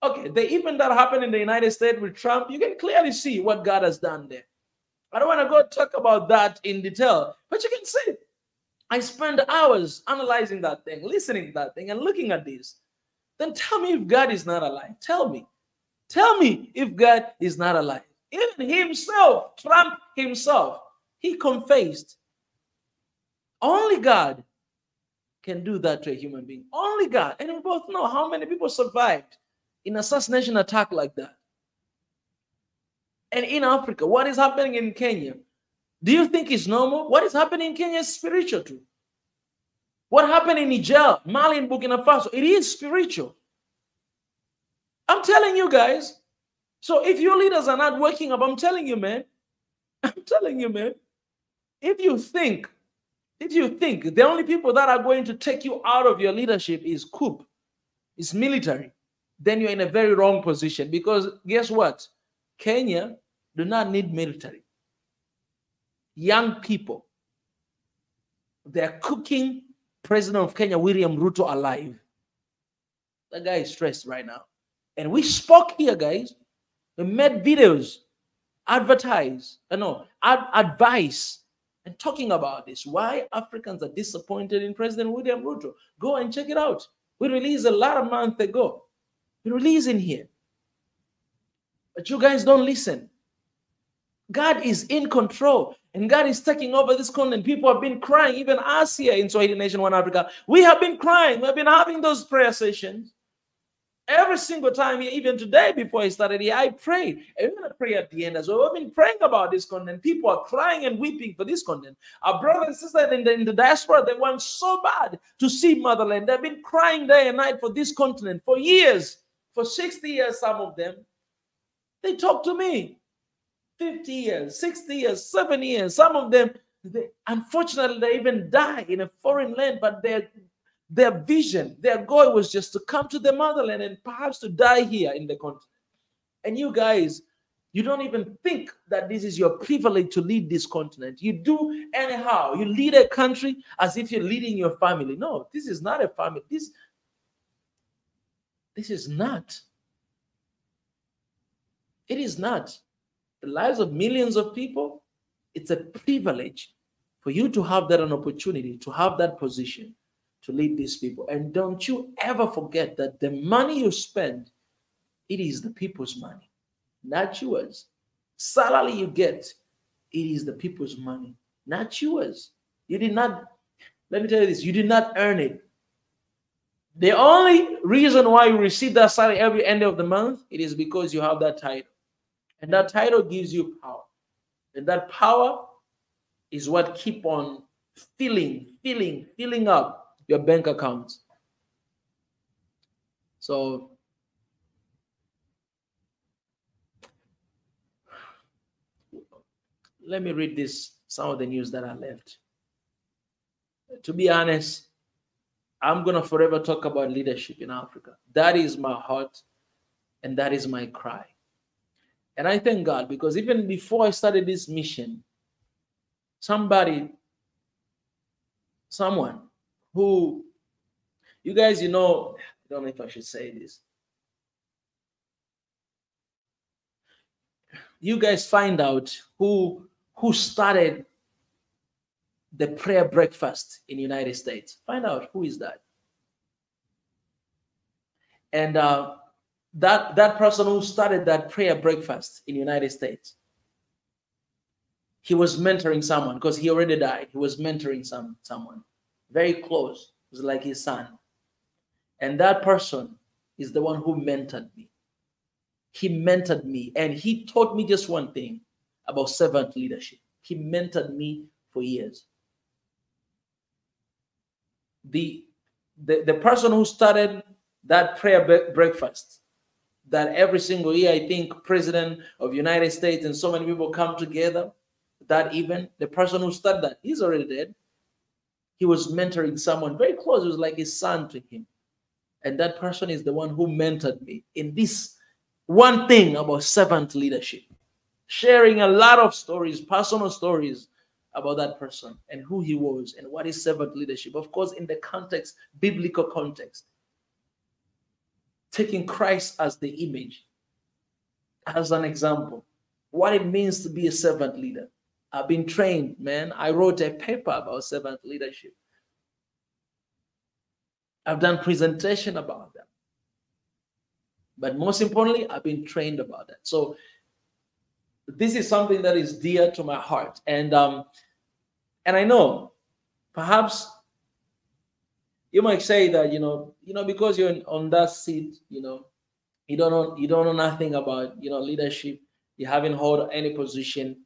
Okay, the event that happened in the United States with Trump, you can clearly see what God has done there. I don't want to go talk about that in detail, but you can see. I spent hours analyzing that thing, listening to that thing, and looking at this. Then tell me if God is not alive. Tell me. Tell me if God is not alive. Even himself, Trump himself, he confessed. Only God can do that to a human being. Only God. And we both know how many people survived in assassination attack like that. And in Africa, what is happening in Kenya? Do you think it's normal? What is happening in Kenya is spiritual too. What happened in Niger, Mali, and Burkina Faso, it is spiritual. I'm telling you guys. So if your leaders are not waking up, I'm telling you, man. I'm telling you, man. If you think the only people that are going to take you out of your leadership is coup, is military, then you're in a very wrong position. Because guess what? Kenya do not need military. Young people, they're cooking President of Kenya, William Ruto, alive. That guy is stressed right now. And we spoke here, guys. We made videos, advice, and talking about this. Why Africans are disappointed in President William Ruto. Go and check it out. We released a lot of months ago. We released in here. But you guys don't listen. God is in control. And God is taking over this continent. People have been crying. Even us here in Swahili Nation One Africa, we have been crying. We've been having those prayer sessions. Every single time, even today before I started here, I prayed. And we're going to pray at the end as well. We've been praying about this continent. People are crying and weeping for this continent. Our brothers and sisters in the diaspora, they want so bad to see motherland. They've been crying day and night for this continent for years. For 60 years, some of them. They talk to me. 50 years, 60 years, 70 years. Some of them, unfortunately, they even die in a foreign land, but their vision, their goal was just to come to the motherland and perhaps to die here in the continent. And you guys, you don't even think that this is your privilege to lead this continent. You do anyhow. You lead a country as if you're leading your family. No, this is not a family. This is not. It is not. The lives of millions of people, it's a privilege for you to have that an opportunity, to have that position, to lead these people. And don't you ever forget that the money you spend, it is the people's money, not yours. Salary you get, it is the people's money, not yours. You did not, let me tell you this, you did not earn it. The only reason why you receive that salary every end of the month, it is because you have that title. And that title gives you power. And that power is what keep on filling up your bank accounts. So let me read some of the news that I left. To be honest, I'm going to forever talk about leadership in Africa. That is my heart and that is my cry. And I thank God because even before I started this mission, someone who, you guys, you know, I don't know if I should say this. You guys find out who started the prayer breakfast in the United States. Find out who is that. And that person who started that prayer breakfast in the United States, he was mentoring someone because he already died. He was mentoring someone very close. It was like his son. And that person is the one who mentored me. He mentored me, and he taught me just one thing about servant leadership. He mentored me for years. The person who started that prayer breakfast, that every single year, I think President of the United States and so many people come together, that event, the person who started that, he's already dead. He was mentoring someone very close. It was like his son to him. And that person is the one who mentored me in this one thing about servant leadership, sharing a lot of stories, personal stories about that person and who he was and what is servant leadership. Of course, in the context, biblical context, taking Christ as the image, as an example, what it means to be a servant leader. I've been trained, man. I wrote a paper about servant leadership. I've done presentation about that. But most importantly, I've been trained about that. So this is something that is dear to my heart. And I know perhaps you might say that, because you're on that seat, you don't know nothing about, leadership. You haven't held any position.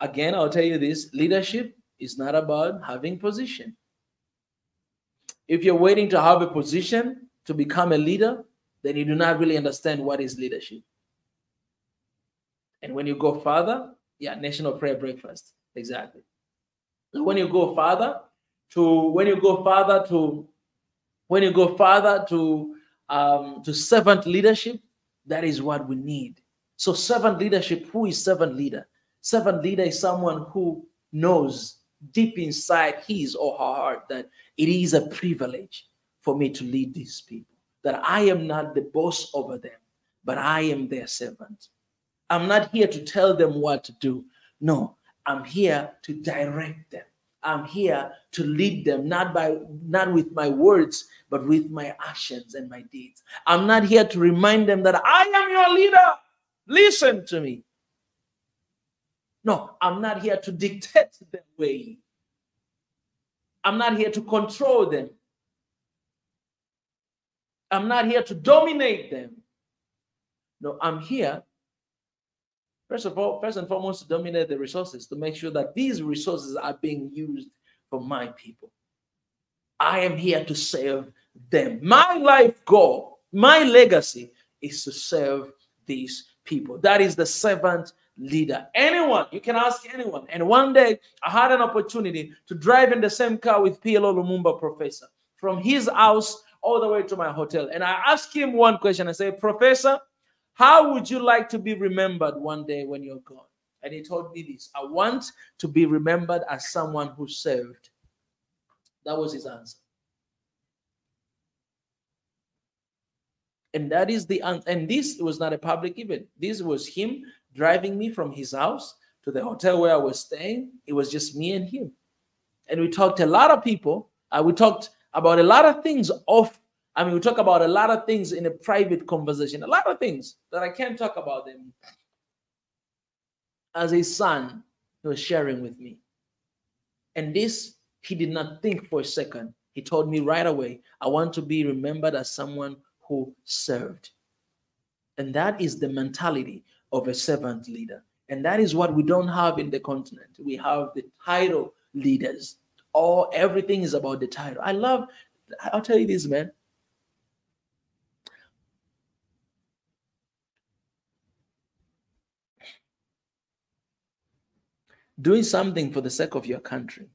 Again, I'll tell you this, leadership is not about having position. If you're waiting to have a position to become a leader, then you do not really understand what is leadership. And when you go further, National Prayer Breakfast, exactly. So when you go further to servant leadership, that is what we need. So servant leadership, who is servant leader? Servant leader is someone who knows deep inside his or her heart that it is a privilege for me to lead these people, that I am not the boss over them, but I am their servant. I'm not here to tell them what to do. No, I'm here to direct them. I'm here to lead them, not with my words, but with my actions and my deeds. I'm not here to remind them that I am your leader. Listen to me. No, I'm not here to dictate their way. I'm not here to control them. I'm not here to dominate them. No, I'm here, first and foremost, to dominate the resources, to make sure that these resources are being used for my people. I am here to serve them. My life goal, my legacy is to serve these people. That is the servant leader. Anyone, you can ask anyone. And one day I had an opportunity to drive in the same car with PLO Lumumba Professor from his house all the way to my hotel. And I asked him one question. I said, Professor, how would you like to be remembered one day when you're gone? And he told me this: I want to be remembered as someone who served. That was his answer. And that is the answer. And this was not a public event. This was him driving me from his house to the hotel where I was staying. It was just me and him. And we talked a lot of people. We talked about a lot of things we talk about a lot of things in a private conversation, a lot of things that I can't talk about them. As a son, he was sharing with me. And this, he did not think for a second. He told me right away, I want to be remembered as someone who served. And that is the mentality of a servant leader. And that is what we don't have in the continent. We have the title leaders. Everything is about the title. I'll tell you this, man. Doing something for the sake of your country.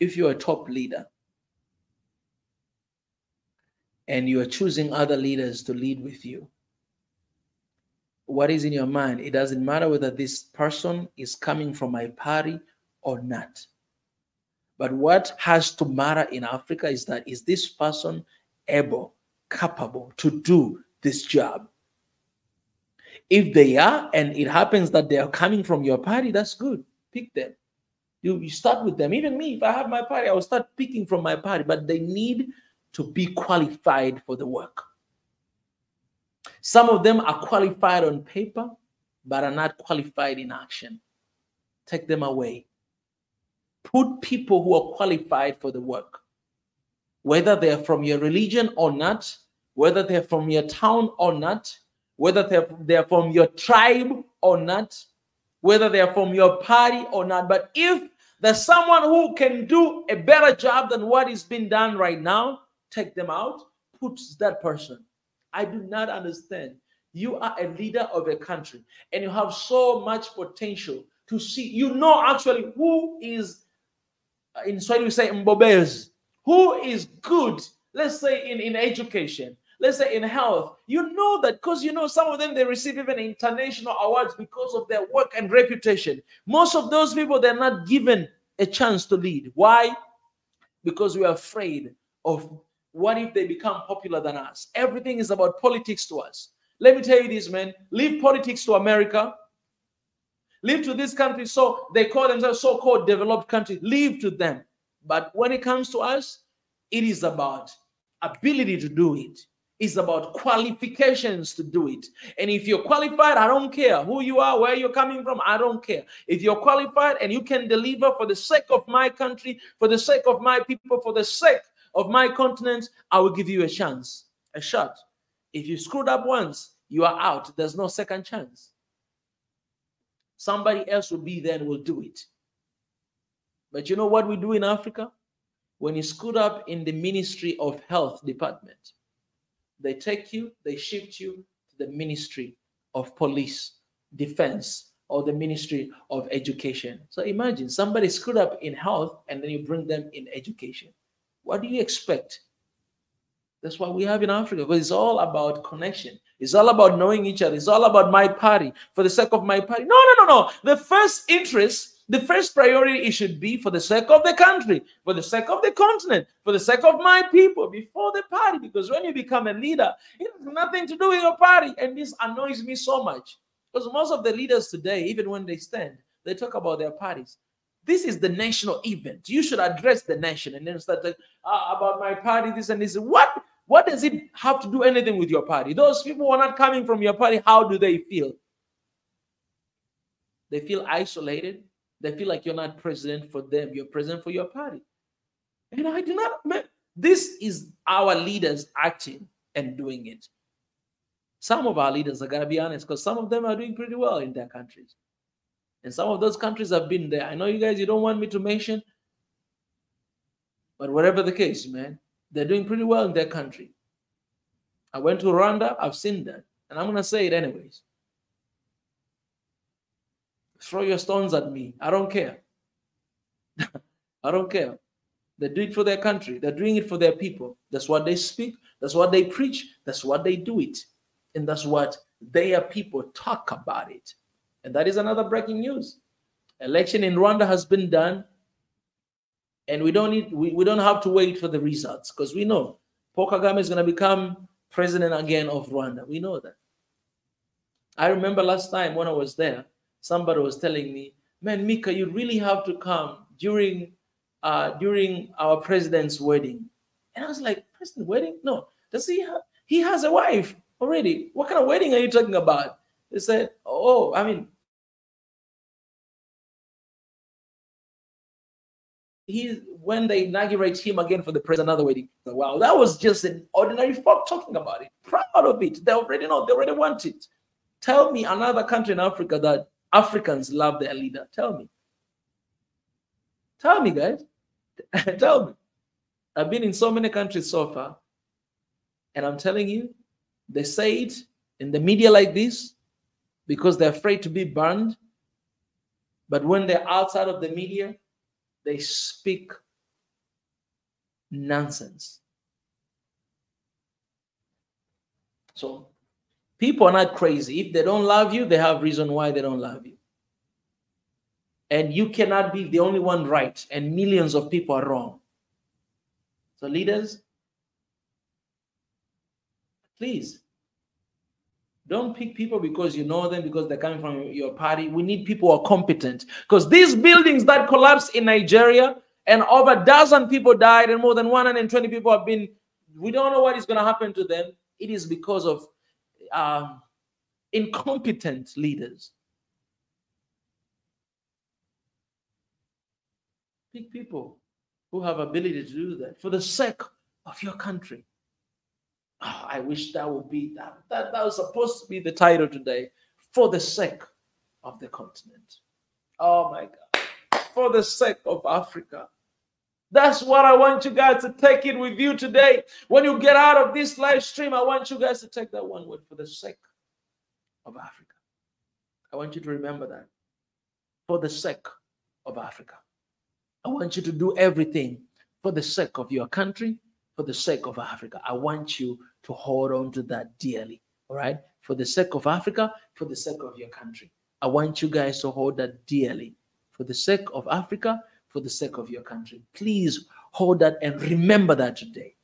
If you're a top leader and you are choosing other leaders to lead with you, what is in your mind? It doesn't matter whether this person is coming from my party or not. But what has to matter in Africa is that, is this person able, capable to do this job? If they are, and it happens that they are coming from your party, that's good. Pick them. You start with them. Even me, if I have my party, I will start picking from my party, but they need to be qualified for the work. Some of them are qualified on paper, but are not qualified in action. Take them away. Put people who are qualified for the work, whether they're from your religion or not, whether they're from your town or not, whether they're from your tribe or not, whether they're from your party or not. But if there's someone who can do a better job than what is being done right now, take them out, put that person. I do not understand. You are a leader of a country and you have so much potential to see. You know actually who is, in Swahili we say mbobezi, who is good, let's say in education, let's say in health. You know that because you know some of them, they receive even international awards because of their work and reputation. Most of those people, they're not given a chance to lead. Why? Because we are afraid of what if they become popular than us. Everything is about politics to us. Let me tell you this, man. Leave politics to America. Leave to this country. So they call themselves so-called developed countries. Leave to them. But when it comes to us, it is about ability to do it. It's about qualifications to do it. And if you're qualified, I don't care who you are, where you're coming from, I don't care. If you're qualified and you can deliver for the sake of my country, for the sake of my people, for the sake of my continent, I will give you a chance, a shot. If you screwed up once, you are out. There's no second chance. Somebody else will be there and will do it. But you know what we do in Africa? When you screwed up in the Ministry of Health department, they take you, they shift you to the Ministry of Police, Defense, or the Ministry of Education. So imagine somebody screwed up in health and then you bring them in education. What do you expect? That's what we have in Africa, because it's all about connection. It's all about knowing each other. It's all about my party, for the sake of my party. No, no, no, no. The first interest, the first priority, it should be for the sake of the country, for the sake of the continent, for the sake of my people, before the party. Because when you become a leader, it has nothing to do with your party. And this annoys me so much. Because most of the leaders today, even when they stand, they talk about their parties. This is the national event. You should address the nation and then start talking about my party, this and this. What does it have to do anything with your party? Those people who are not coming from your party, how do they feel? They feel isolated. They feel like you're not president for them. You're president for your party. And I do not, this is our leaders acting and doing it. Some of our leaders, I gotta be honest, because some of them are doing pretty well in their countries. And some of those countries have been there. I know you guys, you don't want me to mention, but whatever the case, man, they're doing pretty well in their country. I went to Rwanda, I've seen that. And I'm going to say it anyways. Throw your stones at me. I don't care. I don't care. They do it for their country. They're doing it for their people. That's what they speak. That's what they preach. That's what they do it. And that's what their people talk about it. And that is another breaking news. Election in Rwanda has been done. And we don't have to wait for the results, because we know Paul Kagame is going to become president again of Rwanda. We know that. I remember last time when I was there, somebody was telling me, man, Mika, you really have to come during our president's wedding. And I was like, president wedding? No. Does he has a wife already. What kind of wedding are you talking about? They said, oh, I mean, when they inaugurate him again for the president, another wedding. So, wow, that was just an ordinary folk talking about it. Proud of it. They already know. They already want it. Tell me another country in Africa that Africans love their leader. Tell me. Tell me, guys. Tell me. I've been in so many countries so far, and I'm telling you, they say it in the media like this because they're afraid to be banned. But when they're outside of the media, they speak nonsense. So people are not crazy. If they don't love you, they have reason why they don't love you. And you cannot be the only one right, and millions of people are wrong. So leaders, please, don't pick people because you know them, because they're coming from your party. We need people who are competent. Because these buildings that collapsed in Nigeria, and over a dozen people died, and more than 120 people have been, we don't know what is going to happen to them. It is because of incompetent leaders. Pick people who have ability to do that for the sake of your country. Oh, I wish that would be that was supposed to be the title today. For the sake of the continent. Oh my God. For the sake of Africa. That's what I want you guys to take it with you today. When you get out of this live stream, I want you guys to take that one word: for the sake of Africa. I want you to remember that. For the sake of Africa. I want you to do everything for the sake of your country, for the sake of Africa. I want you to hold on to that dearly, all right? For the sake of Africa, for the sake of your country. I want you guys to hold that dearly. For the sake of Africa, for the sake of your country. Please hold that and remember that today.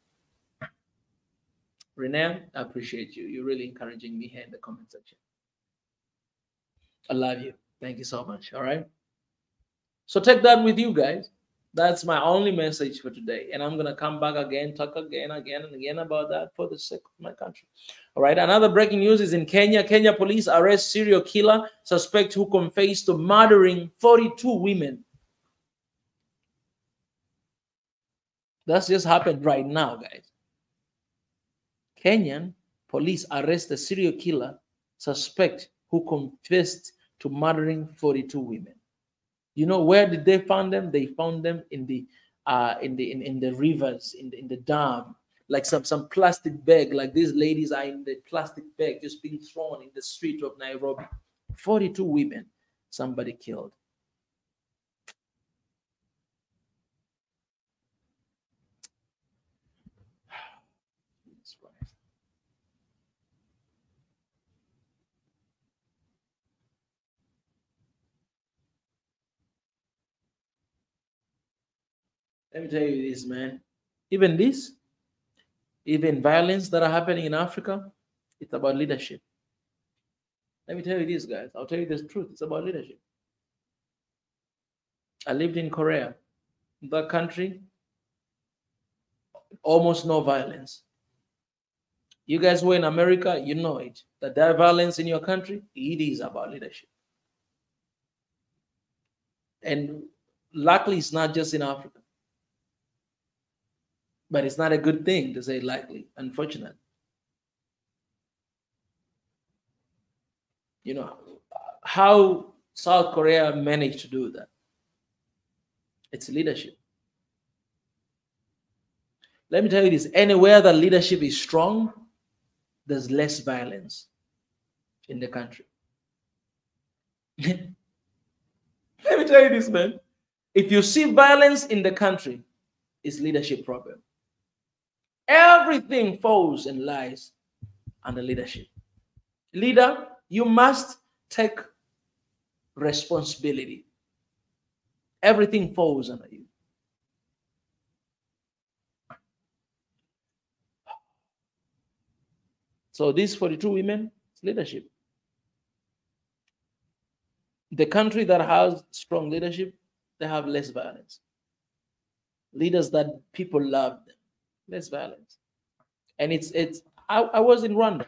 Renee, I appreciate you. You're really encouraging me here in the comment section. I love you. Thank you so much, all right? So take that with you guys. That's my only message for today. And I'm going to come back again, talk again and again about that for the sake of my country. All right. Another breaking news is in Kenya. Kenya police arrest serial killer suspect who confessed to murdering 42 women. That's just happened right now, guys. Kenyan police arrest a serial killer suspect who confessed to murdering 42 women. You know where did they find them? They found them in the rivers, in the dam, like some plastic bag. Like these ladies are in the plastic bag just being thrown in the street of Nairobi. 42 women, somebody killed. Let me tell you this, man. Even violence that are happening in Africa, it's about leadership. Let me tell you this, guys. I'll tell you the truth. It's about leadership. I lived in Korea. In that country, almost no violence. You guys were in America, you know it. That there violence in your country, it is about leadership. And luckily, it's not just in Africa. But it's not a good thing to say likely, unfortunately. You know, how South Korea managed to do that? It's leadership. Let me tell you this, anywhere that leadership is strong, there's less violence in the country. Let me tell you this, man. If you see violence in the country, it's leadership problem. Everything falls and lies under leadership. Leader, you must take responsibility. Everything falls under you. So these 42 women, it's leadership. The country that has strong leadership, they have less violence. Leaders that people love them, less violence. And I was in Rwanda.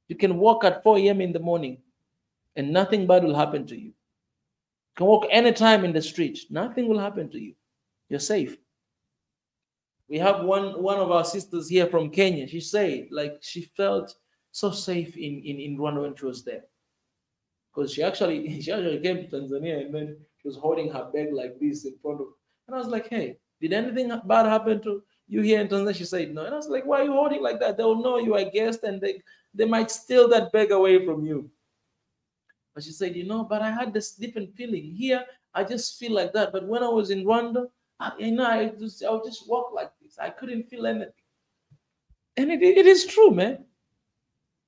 You can walk at 4 a.m. in the morning and nothing bad will happen to you. You can walk anytime in the street. Nothing will happen to you. You're safe. We have one of our sisters here from Kenya. She said, like, she felt so safe in Rwanda when she was there. Because she actually came to Tanzania and then she was holding her bag like this in front of, and I was like, hey, did anything bad happen to you here in Tanzania? She said no. And I was like, why are you holding like that? They'll know you are a guest and they might steal that bag away from you. But she said, but I had this different feeling. Here, I just feel like that. But when I was in Rwanda, I would just walk like this. I couldn't feel anything. And it is true, man.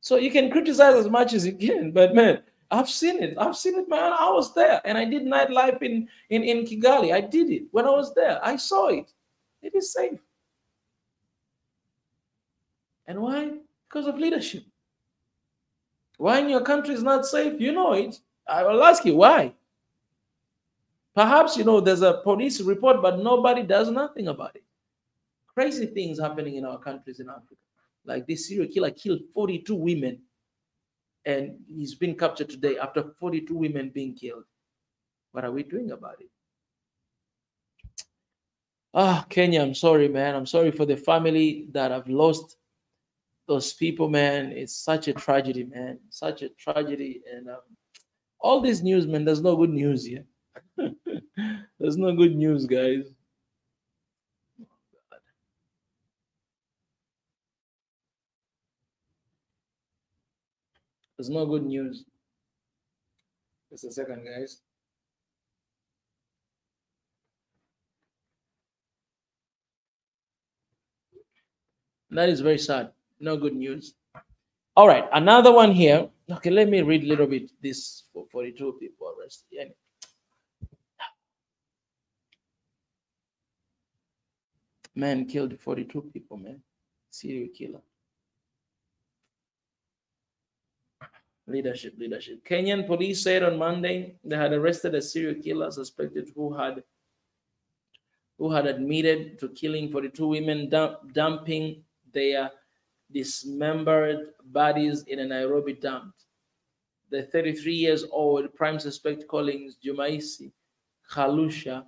So you can criticize as much as you can, but man, I've seen it. I've seen it, man. I was there, and I did nightlife in Kigali. I did it when I was there. I saw it. It is safe. And why? Because of leadership. Why in your country is not safe? You know it. I will ask you why. Perhaps you know there's a police report, but nobody does nothing about it. Crazy things happening in our countries in Africa. Like this serial killer killed 42 women, and he's been captured today after 42 women being killed. What are we doing about it? Kenya, I'm sorry, man. I'm sorry for the family that have lost those people, man. It's such a tragedy, man. Such a tragedy. And all this news, man, there's no good news here. There's no good news, guys. There's no good news. Just a second, guys. That is very sad. No good news. All right, another one here. Okay, let me read a little bit this for 42 people arrested. Yeah. Man killed 42 people, man. Serial killer. Leadership. Kenyan police said on Monday they had arrested a serial killer suspected who had admitted to killing 42 women, dumping their dismembered bodies in a Nairobi dump. The 33-year-old prime suspect, Collins Jumaisi Khalusha,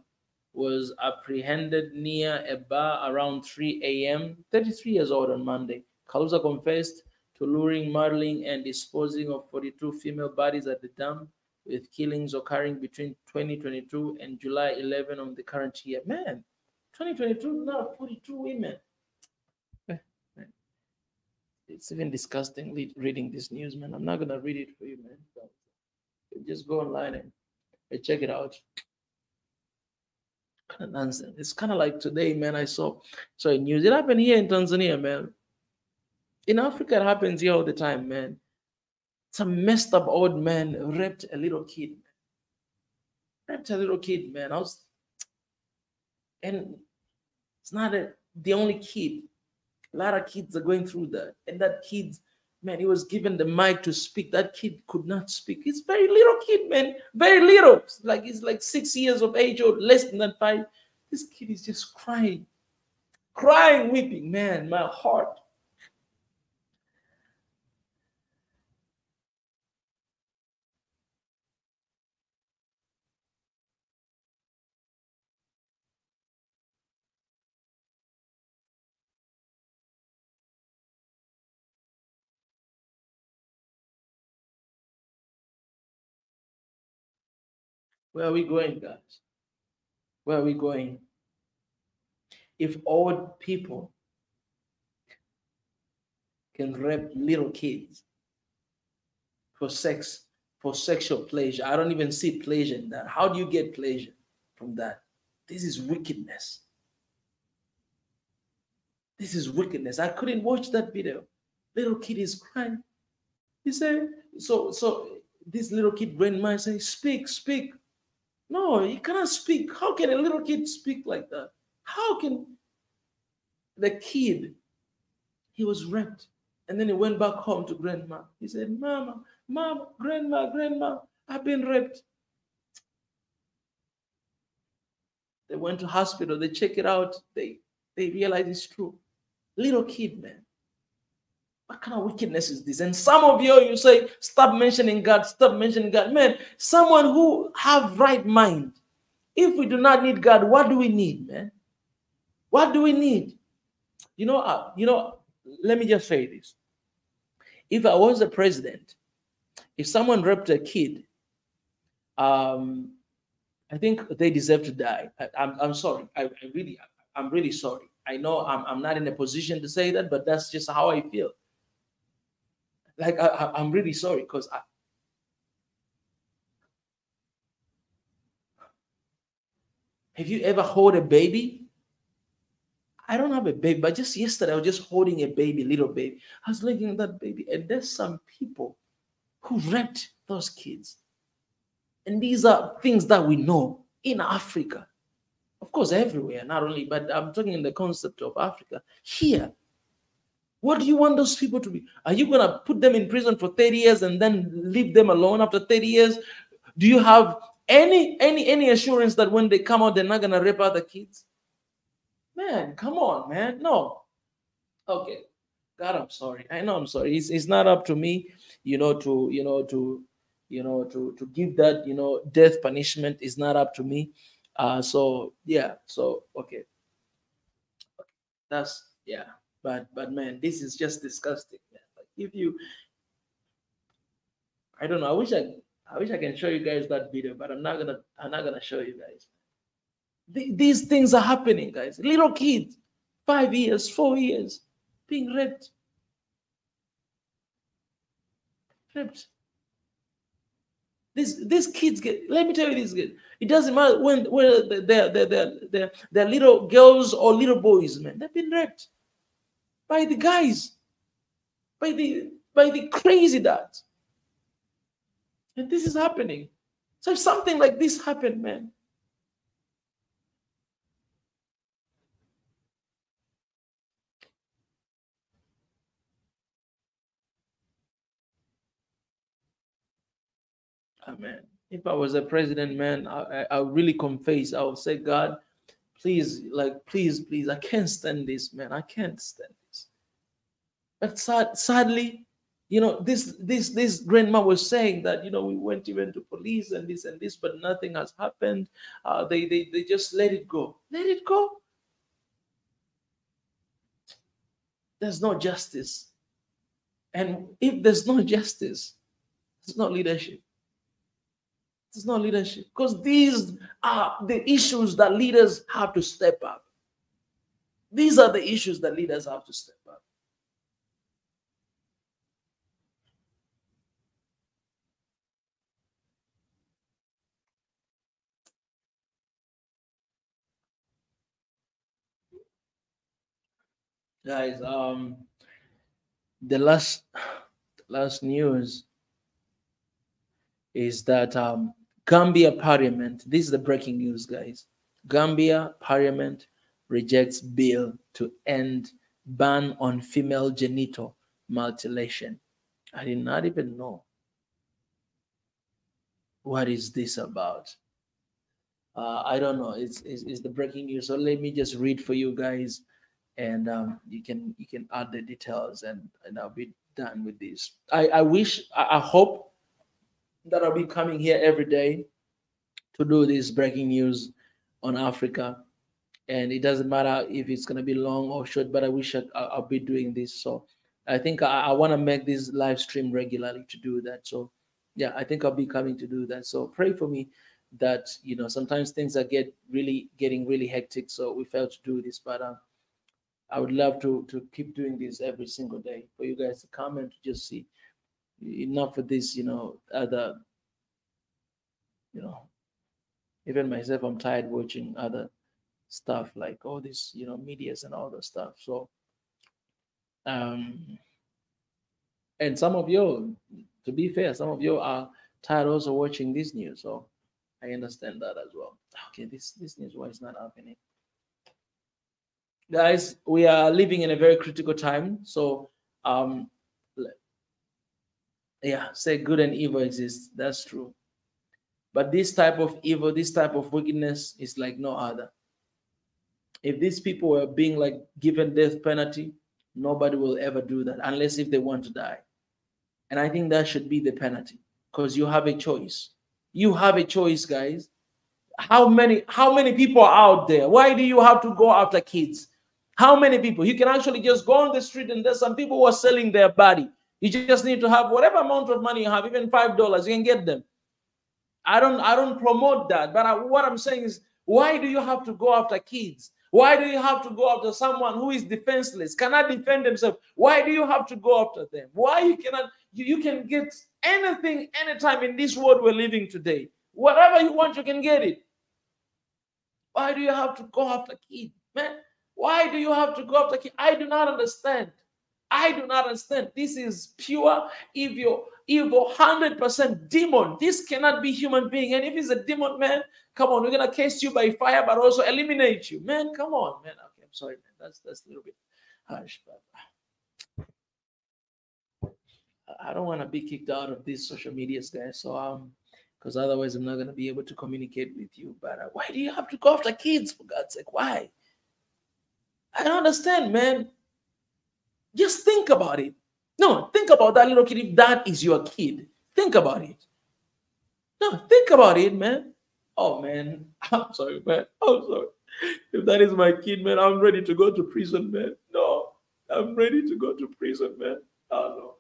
was apprehended near a bar around 3 a.m. 33 years old on Monday. Khalusha confessed to luring, murdering, and disposing of 42 female bodies at the dump, with killings occurring between 2022 and July 11 of the current year. Man, 2022, now 42 women. It's even disgusting reading this news, man. I'm not going to read it for you, man. Just go online and check it out. Kind of nonsense. It's kind of like today, man. I saw news. It happened here in Tanzania, man. In Africa, it happens here all the time, man. Some messed up old man raped a little kid. Raped a little kid, man. And it's not the only kid. A lot of kids are going through that. And that kid, man, he was given the mic to speak. That kid could not speak. He's very little kid, man. Very little. He's like 6 years of age or less than that, 5. This kid is just crying. Crying, weeping, man. My heart. Where are we going, guys? Where are we going? If old people can rape little kids for sex, for sexual pleasure, I don't even see pleasure in that. How do you get pleasure from that? This is wickedness. This is wickedness. I couldn't watch that video. Little kid is crying. He said, so this little kid ran my and said, speak. No, he cannot speak. How can a little kid speak like that? How can the kid, he was raped. And then he went back home to grandma. He said, Mama, grandma, I've been raped. They went to hospital. They check it out. They realize it's true. Little kid, man. What kind of wickedness is this? And some of you say, stop mentioning God, stop mentioning God. Man, someone who have right mind. If we do not need God, what do we need, man? What do we need? Let me just say this. If I was the president, if someone raped a kid, I think they deserve to die. I'm sorry. I'm really sorry. I know I'm not in a position to say that, but that's just how I feel. Like I'm really sorry because have you ever hold a baby? I don't have a baby, but just yesterday I was just holding a baby, little baby. I was looking at that baby, and there's some people who raped those kids. And these are things that we know in Africa. Of course, everywhere, not only, but I'm talking in the concept of Africa. Here, what do you want those people to be? Are you going to put them in prison for 30 years and then leave them alone after 30 years? Do you have any assurance that when they come out, they're not going to rape other kids? Man, come on, man. No. Okay. God, I'm sorry. I know I'm sorry. It's not up to me, to give that, death punishment is not up to me. So yeah. So okay. That's yeah. But man, this is just disgusting, man. Like if you, I don't know. I wish I can show you guys that video, but I'm not gonna show you guys. These things are happening, guys. Little kids, 5 years, 4 years, being raped. These kids get. Let me tell you, these kids. It doesn't matter whether they're little girls or little boys, man. They've been raped by the guys, by the crazy dads, and this is happening. So if something like this happened, man. Amen. If I was a president, man, I would really confess. I would say, God, please, please, I can't stand this, man. I can't stand this. But sadly, this grandma was saying that, we went even to police and this, but nothing has happened. They just let it go. Let it go. There's no justice. And if there's no justice, there's no leadership. It's not leadership, because these are the issues that leaders have to step up. These are the issues that leaders have to step up. Guys, the last news is that Gambia Parliament, this is the breaking news, guys. Gambia Parliament rejects bill to end ban on female genital mutilation. I did not even know. What is this about? I don't know. It's the breaking news. So let me just read for you guys, and you can add the details, and I'll be done with this. I hope that I'll be coming here every day to do this breaking news on Africa. And it doesn't matter if it's going to be long or short, but I wish I'll be doing this. So I think I want to make this live stream regularly to do that. So yeah, I think I'll be coming to do that. So pray for me that, sometimes things are getting really hectic. So we failed to do this, but I would love to keep doing this every single day for you guys to come and to just see. Enough of this, other, even myself, I'm tired watching other stuff like all this, medias and all the stuff. So, and some of you, to be fair, some of you are tired also watching this news. So I understand that as well. Okay, this news, why it's not happening? Guys, we are living in a very critical time. So, yeah, say good and evil exists. That's true. But this type of evil, this type of wickedness is like no other. If these people were being given death penalty, nobody will ever do that unless if they want to die. And I think that should be the penalty, because you have a choice. You have a choice, guys. How many people are out there? Why do you have to go after kids? How many people? You can actually just go on the street, and there's some people who are selling their body. You just need to have whatever amount of money you have, even $5, you can get them. I don't promote that, but what I'm saying is, why do you have to go after kids? Why do you have to go after someone who is defenseless, cannot defend themselves? Why do you have to go after them? Why you cannot? You can get anything, anytime in this world we're living today. Whatever you want, you can get it. Why do you have to go after kids, man? Why do you have to go after kids? I do not understand. I do not understand. This is pure evil, 100% demon. This cannot be human being. And if it's a demon, man, come on, we're gonna cast you by fire, but also eliminate you, man. Come on, man. Okay, I'm sorry, man. That's a little bit harsh, but I don't want to be kicked out of these social medias, guys. So because otherwise I'm not gonna be able to communicate with you. But why do you have to go after kids, for God's sake? Why? I don't understand, man. Just think about it. No, think about that little kid. If that is your kid, think about it. No, think about it, man. Oh, man. I'm sorry, man. I'm sorry. If that is my kid, man, I'm ready to go to prison, man. No, I'm ready to go to prison, man. Oh, no.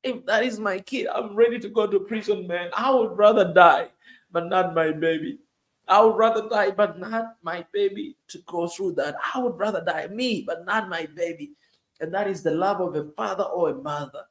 If that is my kid, I'm ready to go to prison, man. I would rather die, but not my baby. I would rather die, but not my baby to go through that. I would rather die, me, but not my baby. And that is the love of a father or a mother.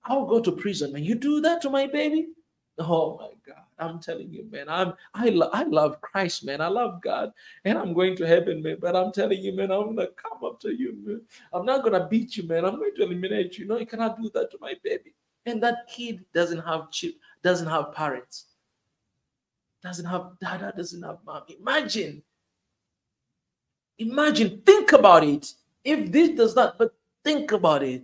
I will go to prison, man. You do that to my baby? Oh my God. I'm telling you, man. I love Christ, man. I love God. And I'm going to heaven, man. But I'm telling you, man, I'm gonna come up to you, man. I'm not gonna beat you, man. I'm going to eliminate you. No, you cannot do that to my baby. And that kid doesn't have parents. Doesn't have dad, doesn't have mom. Imagine, think about it. If this does not, but think about it.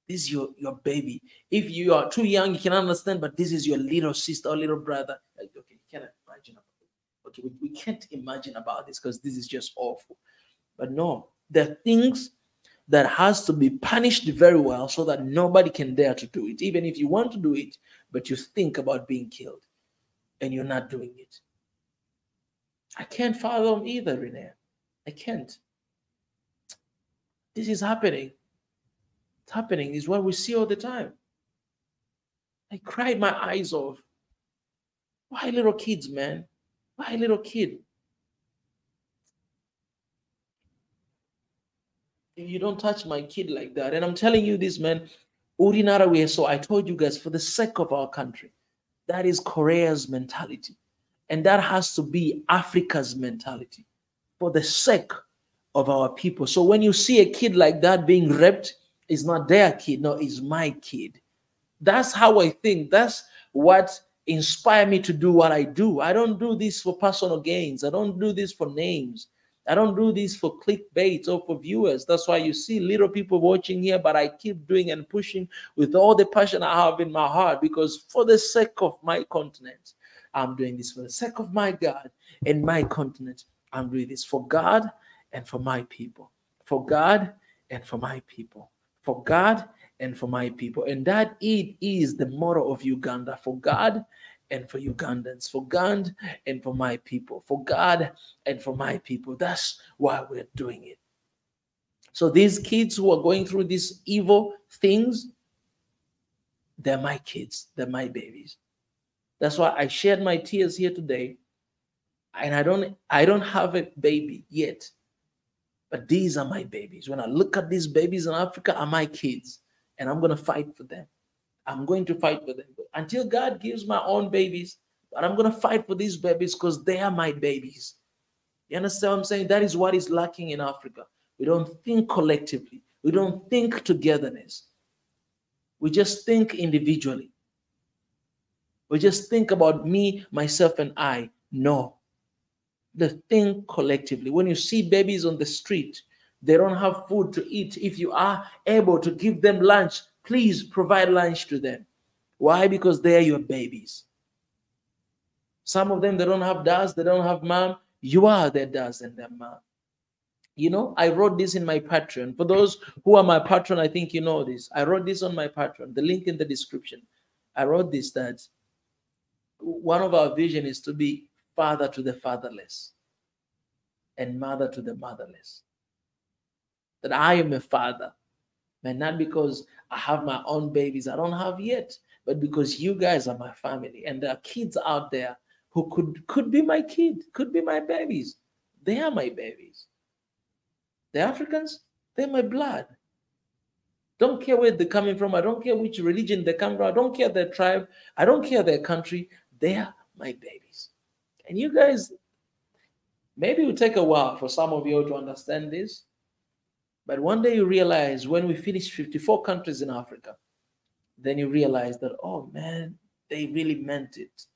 This is your baby. If you are too young, you cannot understand, but this is your little sister or little brother. Like, okay, you cannot imagine about it. Okay, we can't imagine about this because this is just awful. But no, there are things that has to be punished very well so that nobody can dare to do it. Even if you want to do it, but you think about being killed and you're not doing it. I can't fathom either, Renee. I can't. This is happening. It's happening. Is what we see all the time. I cried my eyes off. Why little kids, man? Why little kid? You don't touch my kid like that. And I'm telling you this, man. Ordinary, so I told you guys, for the sake of our country, that is Korea's mentality. And that has to be Africa's mentality for the sake of our people. So when you see a kid like that being raped, it's not their kid. No, it's my kid. That's how I think. That's what inspired me to do what I do. I don't do this for personal gains. I don't do this for names. I don't do this for clickbait or for viewers. That's why you see little people watching here, but I keep doing and pushing with all the passion I have in my heart, because for the sake of my continent, I'm doing this. For the sake of my God and my continent, I'm doing this for God and for my people. For God and for my people. For God and for my people. And that it is the motto of Uganda. For God and for Ugandans, for God and for my people, for God and for my people. That's why we're doing it. So these kids who are going through these evil things, they're my kids, they're my babies. That's why I shared my tears here today. And I don't have a baby yet, but these are my babies. When I look at these babies in Africa, are my kids, and I'm going to fight for them. I'm going to fight for them until God gives my own babies. But I'm going to fight for these babies because they are my babies. You understand what I'm saying? That is what is lacking in Africa. We don't think collectively. We don't think togetherness. We just think individually. We just think about me, myself, and I. No. They think collectively. When you see babies on the street, they don't have food to eat. If you are able to give them lunch, please provide lunch to them. Why? Because they are your babies. Some of them, they don't have dads, they don't have mom. You are their dads and their mom. You know, I wrote this in my Patreon. For those who are my patron, I think you know this. I wrote this on my Patreon, the link in the description. I wrote this, that one of our vision is to be father to the fatherless and mother to the motherless. That I am a father, and not because I have my own babies, I don't have yet, but because you guys are my family, and there are kids out there who could be my kid, could be my babies. They are my babies. The Africans, they're my blood. Don't care where they're coming from. I don't care which religion they come from. I don't care their tribe. I don't care their country. They are my babies. And you guys, maybe it will take a while for some of you to understand this. But one day you realize when we finish 54 countries in Africa, then you realize that, oh man, they really meant it.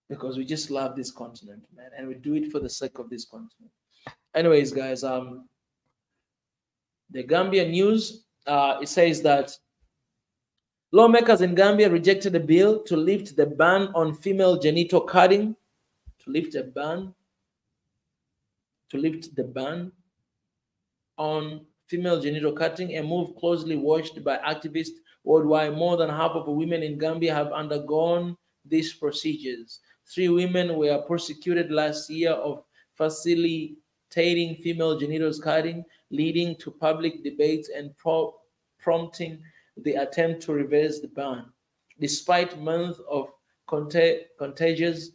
Because we just love this continent, man, and we do it for the sake of this continent. Anyways, guys, the Gambia news, it says that lawmakers in Gambia rejected a bill to lift the ban on female genital cutting, to lift the ban on female genital cutting, a move closely watched by activists worldwide. More than half of the women in Gambia have undergone these procedures. 3 women were prosecuted last year of facilitating female genital cutting, leading to public debates and prompting the attempt to reverse the ban. Despite months of contagious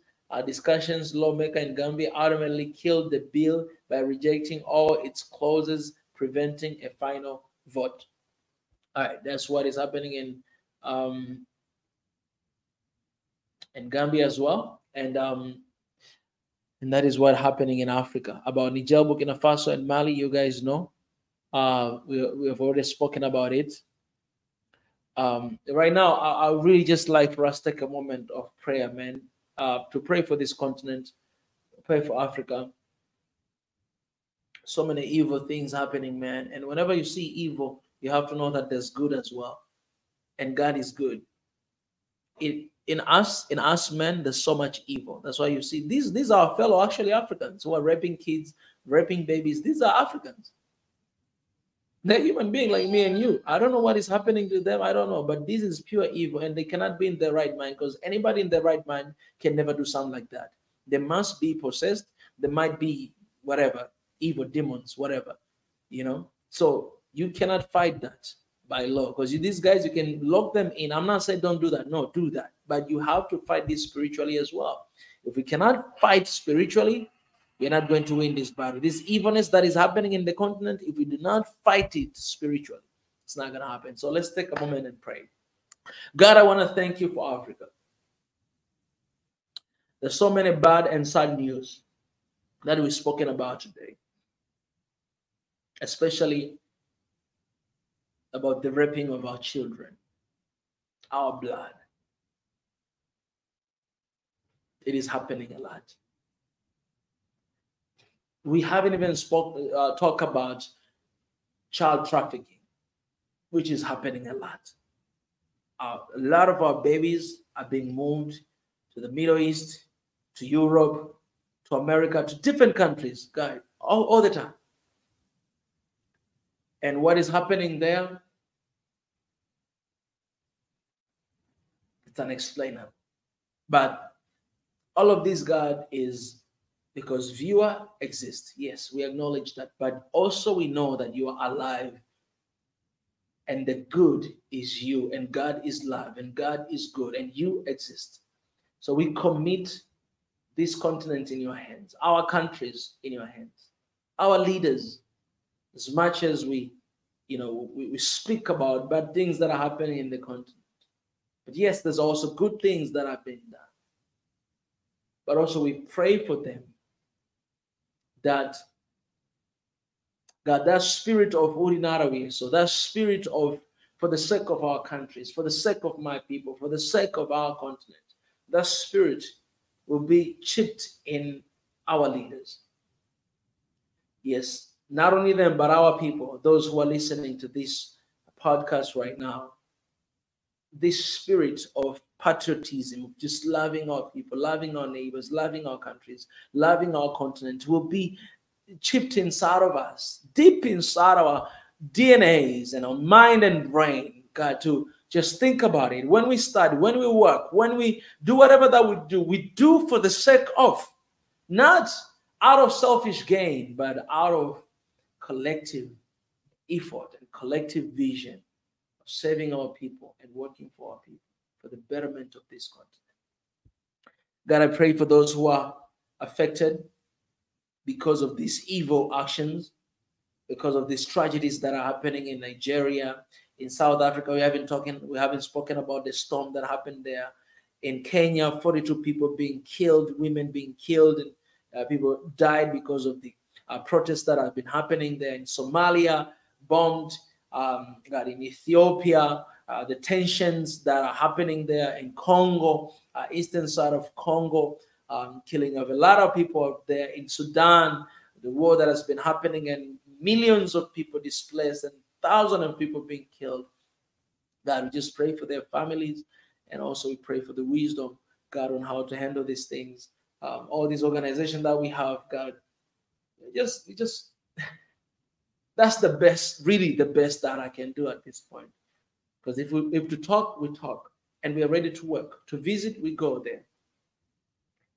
discussions, lawmakers in Gambia ultimately killed the bill by rejecting all its clauses, preventing a final vote. All right, that's what is happening in Gambia as well, and that is what happening in Africa. About Niger, Burkina Faso, and Mali, you guys know. We have already spoken about it. Right now, I really just like for us to take a moment of prayer, man, to pray for this continent, pray for Africa. So many evil things happening, man. And whenever you see evil, you have to know that there's good as well. And God is good. In us, men, there's so much evil. That's why you see these are our fellow actually Africans who are raping kids, raping babies. These are Africans. They're human beings like me and you. I don't know what is happening to them. I don't know. But this is pure evil, and they cannot be in their right mind, because anybody in their right mind can never do something like that. They must be possessed. They might be whatever, evil demons, whatever, So you cannot fight that by law, because these guys, you can lock them in. I'm not saying don't do that. No, do that. But you have to fight this spiritually as well. If we cannot fight spiritually, we're not going to win this battle. This evilness that is happening in the continent, if we do not fight it spiritually, it's not going to happen. So let's take a moment and pray. God, I want to thank you for Africa. There's so many bad and sad news that we've spoken about today, especially about the raping of our children, our blood. It is happening a lot. We haven't even talked about child trafficking, which is happening a lot. A lot of our babies are being moved to the Middle East, to Europe, to America, to different countries, guys, all the time. And what is happening there? It's unexplainable. But all of this, God, is because viewer exists. Yes, we acknowledge that. But also we know that you are alive. And the good is you. And God is love. And God is good. And you exist. So we commit this continent in your hands. Our countries in your hands. Our leaders. As much as we speak about bad things that are happening in the continent. But yes, there's also good things that have been done. But also we pray for them, that God, that spirit of ordinary, so that spirit of, for the sake of our countries, for the sake of my people, for the sake of our continent, that spirit will be chipped in our leaders. Yes, not only them, but our people, those who are listening to this podcast right now. This spirit of patriotism, just loving our people, loving our neighbors, loving our countries, loving our continent will be chipped inside of us, deep inside our DNAs and our mind and brain, God, to just think about it. When we study, when we work, when we do whatever that we do for the sake of, not out of selfish gain, but out of collective effort and collective vision of saving our people and working for our people, for the betterment of this continent. God, I pray for those who are affected because of these evil actions, because of these tragedies that are happening in Nigeria, in South Africa. We haven't spoken about the storm that happened there. In Kenya, 42 people being killed, women being killed, and people died because of the protests that have been happening there in Somalia, bombed, got in Ethiopia, the tensions that are happening there in Congo, eastern side of Congo, killing of a lot of people up there in Sudan, the war that has been happening and millions of people displaced and thousands of people being killed. God, we just pray for their families, and also we pray for the wisdom, God, on how to handle these things. All these organizations that we have, God, just that's the best, really the best that I can do at this point. Because if to talk, we talk, and we are ready to work. To visit, we go there.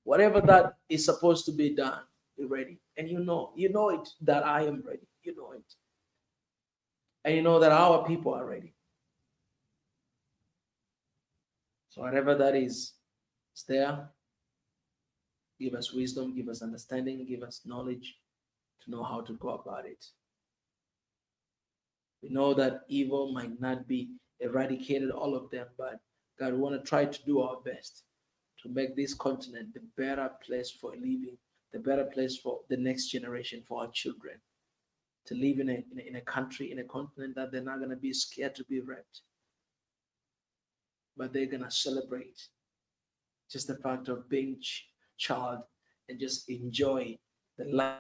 Whatever that is supposed to be done, we're ready. And you know it that I am ready. You know it. And you know that our people are ready. So whatever that is, it's there. Give us wisdom, give us understanding, give us knowledge to know how to go about it. We know that evil might not be eradicated, all of them, but God, we want to try to do our best to make this continent the better place for living, the better place for the next generation, for our children, to live in a country, in a continent that they're not going to be scared to be raped, but they're going to celebrate just the fact of being child and just enjoy the life.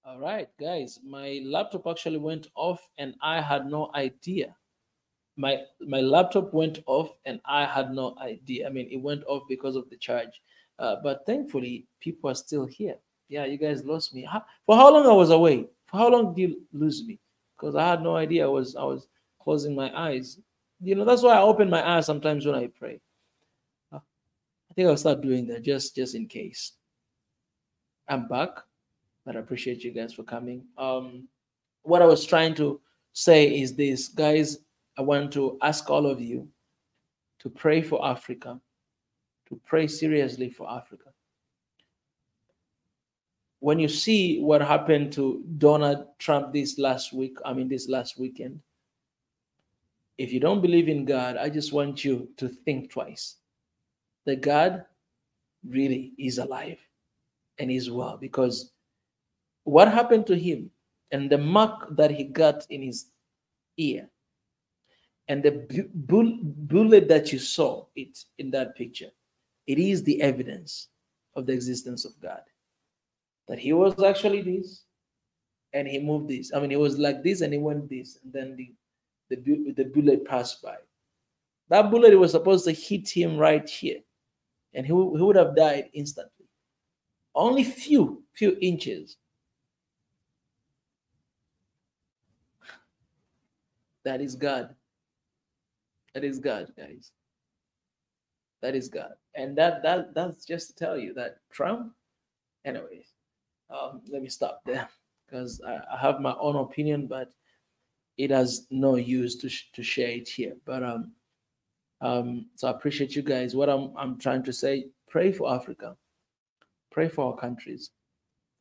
All right, guys, my laptop actually went off and I had no idea. My laptop went off and I had no idea. I mean, it went off because of the charge. But thankfully, people are still here. Yeah, you guys lost me. For how long I was away? For how long did you lose me? Because I had no idea. I was closing my eyes. That's why I open my eyes sometimes when I pray. I think I'll start doing that just in case. I'm back, but I appreciate you guys for coming. What I was trying to say is this, guys. I want to ask all of you to pray for Africa, to pray seriously for Africa. When you see what happened to Donald Trump this last weekend, if you don't believe in God, I just want you to think twice. That God really is alive and is well, because what happened to him and the mark that he got in his ear and the bullet that you saw it in that picture, it is the evidence of the existence of God. That he was actually this and he moved this. I mean, it was like this and he went this, and then the bullet passed by. That bullet was supposed to hit him right here, and he would have died instantly. Only few inches. That is God. That is God, guys. That is God. And that's just to tell you that Trump, anyways, let me stop there because I have my own opinion, but it has no use to share it here. But so I appreciate you guys. What I'm trying to say, pray for Africa, pray for our countries,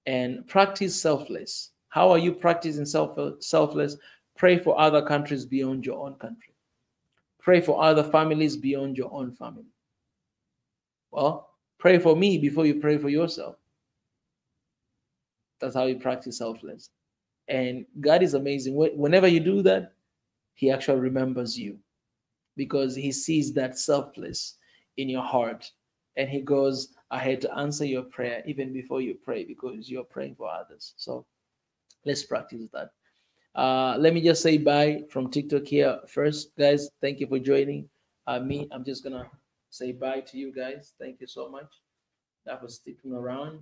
and practice selfless. How are you practicing selfless? Pray for other countries beyond your own country. Pray for other families beyond your own family. Well, pray for me before you pray for yourself. That's how you practice selfless. And God is amazing. Whenever you do that, He actually remembers you because He sees that selfless in your heart. And He goes ahead to answer your prayer even before you pray because you're praying for others. So let's practice that. Let me just say bye from TikTok here first. Guys, thank you for joining me. I'm just going to say bye to you guys. Thank you so much that was sticking around.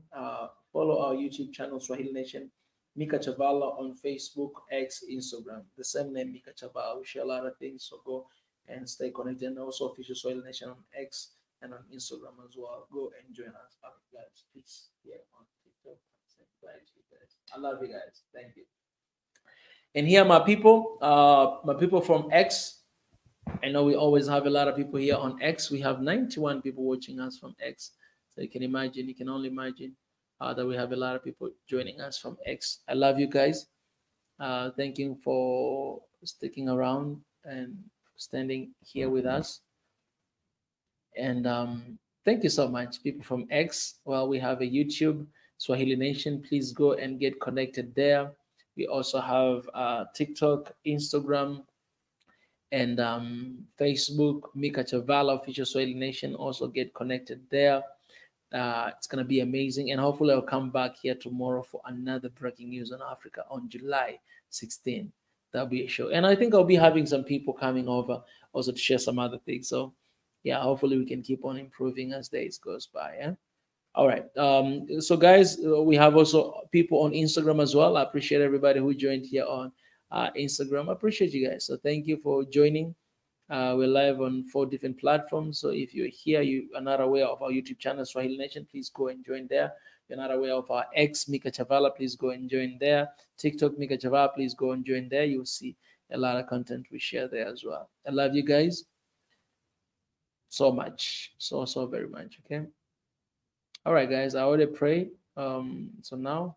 Follow our YouTube channel, Swahili Nation. Mika Chavala on Facebook, X, Instagram. The same name, Mika Chavala. We share a lot of things, so go and stay connected. And also official Swahili Nation on X and on Instagram as well. Go and join us. Guys, peace here on TikTok. Bye to you guys. I love you guys. Thank you. And here are my people from X. I know we always have a lot of people here on X. We have 91 people watching us from X. So you can only imagine that we have a lot of people joining us from X. I love you guys. Thank you for sticking around and standing here with us. And thank you so much, people from X. Well, we have a YouTube, Swahili Nation. Please go and get connected there. We also have TikTok, Instagram, and Facebook, Mika Chavala, Official Swahili Nation. Also get connected there. It's going to be amazing. And hopefully I'll come back here tomorrow for another breaking news on Africa on July 16. That'll be a show. And I think I'll be having some people coming over also to share some other things. So yeah, hopefully we can keep on improving as days goes by. Yeah. All right. So guys, we have also people on Instagram as well. I appreciate everybody who joined here on Instagram. I appreciate you guys. So thank you for joining. We're live on 4 different platforms. So if you're here, you are not aware of our YouTube channel, Swahili Nation, please go and join there. If you're not aware of our X, Mika Chavala, please go and join there. TikTok, Mika Chavala, please go and join there. You'll see a lot of content we share there as well. I love you guys so much. So very much. Okay. All right, guys, I already prayed. So now,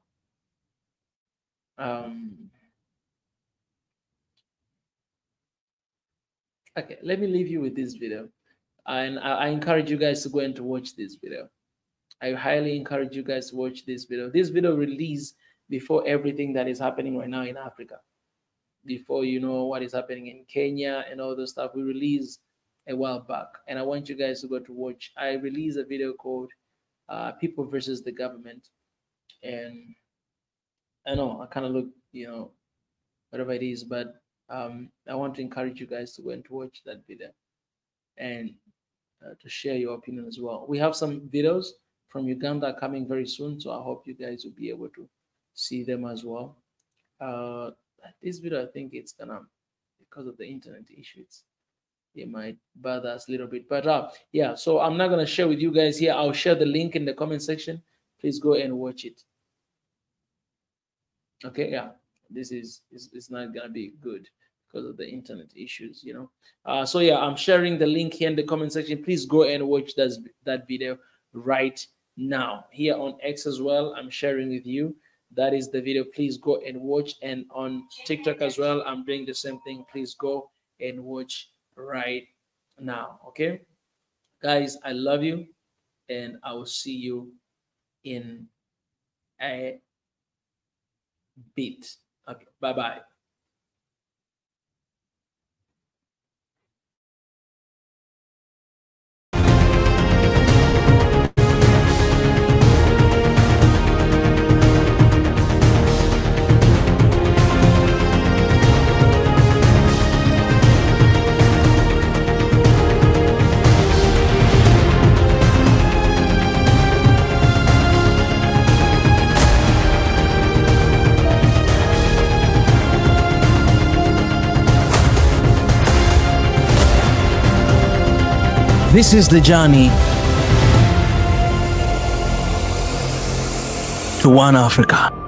okay, let me leave you with this video. And I encourage you guys to go and to watch this video. I highly encourage you guys to watch this video. This video released before everything that is happening right now in Africa. Before you know what is happening in Kenya and all those stuff, we released a while back. And I want you guys to go to watch. I released a video called People versus the Government. And I know I kind of look, whatever it is, but I want to encourage you guys to go and to watch that video and to share your opinion as well. We have some videos from Uganda coming very soon, so I hope you guys will be able to see them as well. This video, I think it's gonna, because of the internet issues, it might bother us a little bit. But yeah, so I'm not gonna share with you guys here. I'll share the link in the comment section. Please go and watch it. Okay, yeah, this is not gonna be good because of the internet issues, so yeah, I'm sharing the link here in the comment section. Please go and watch that video right now. Here on X as well, I'm sharing with you. That is the video. Please go and watch. And on TikTok as well, I'm doing the same thing. Please go and watch right now. Okay, guys, I love you, and I will see you in a bit. Okay, bye-bye. This is the journey to one Africa.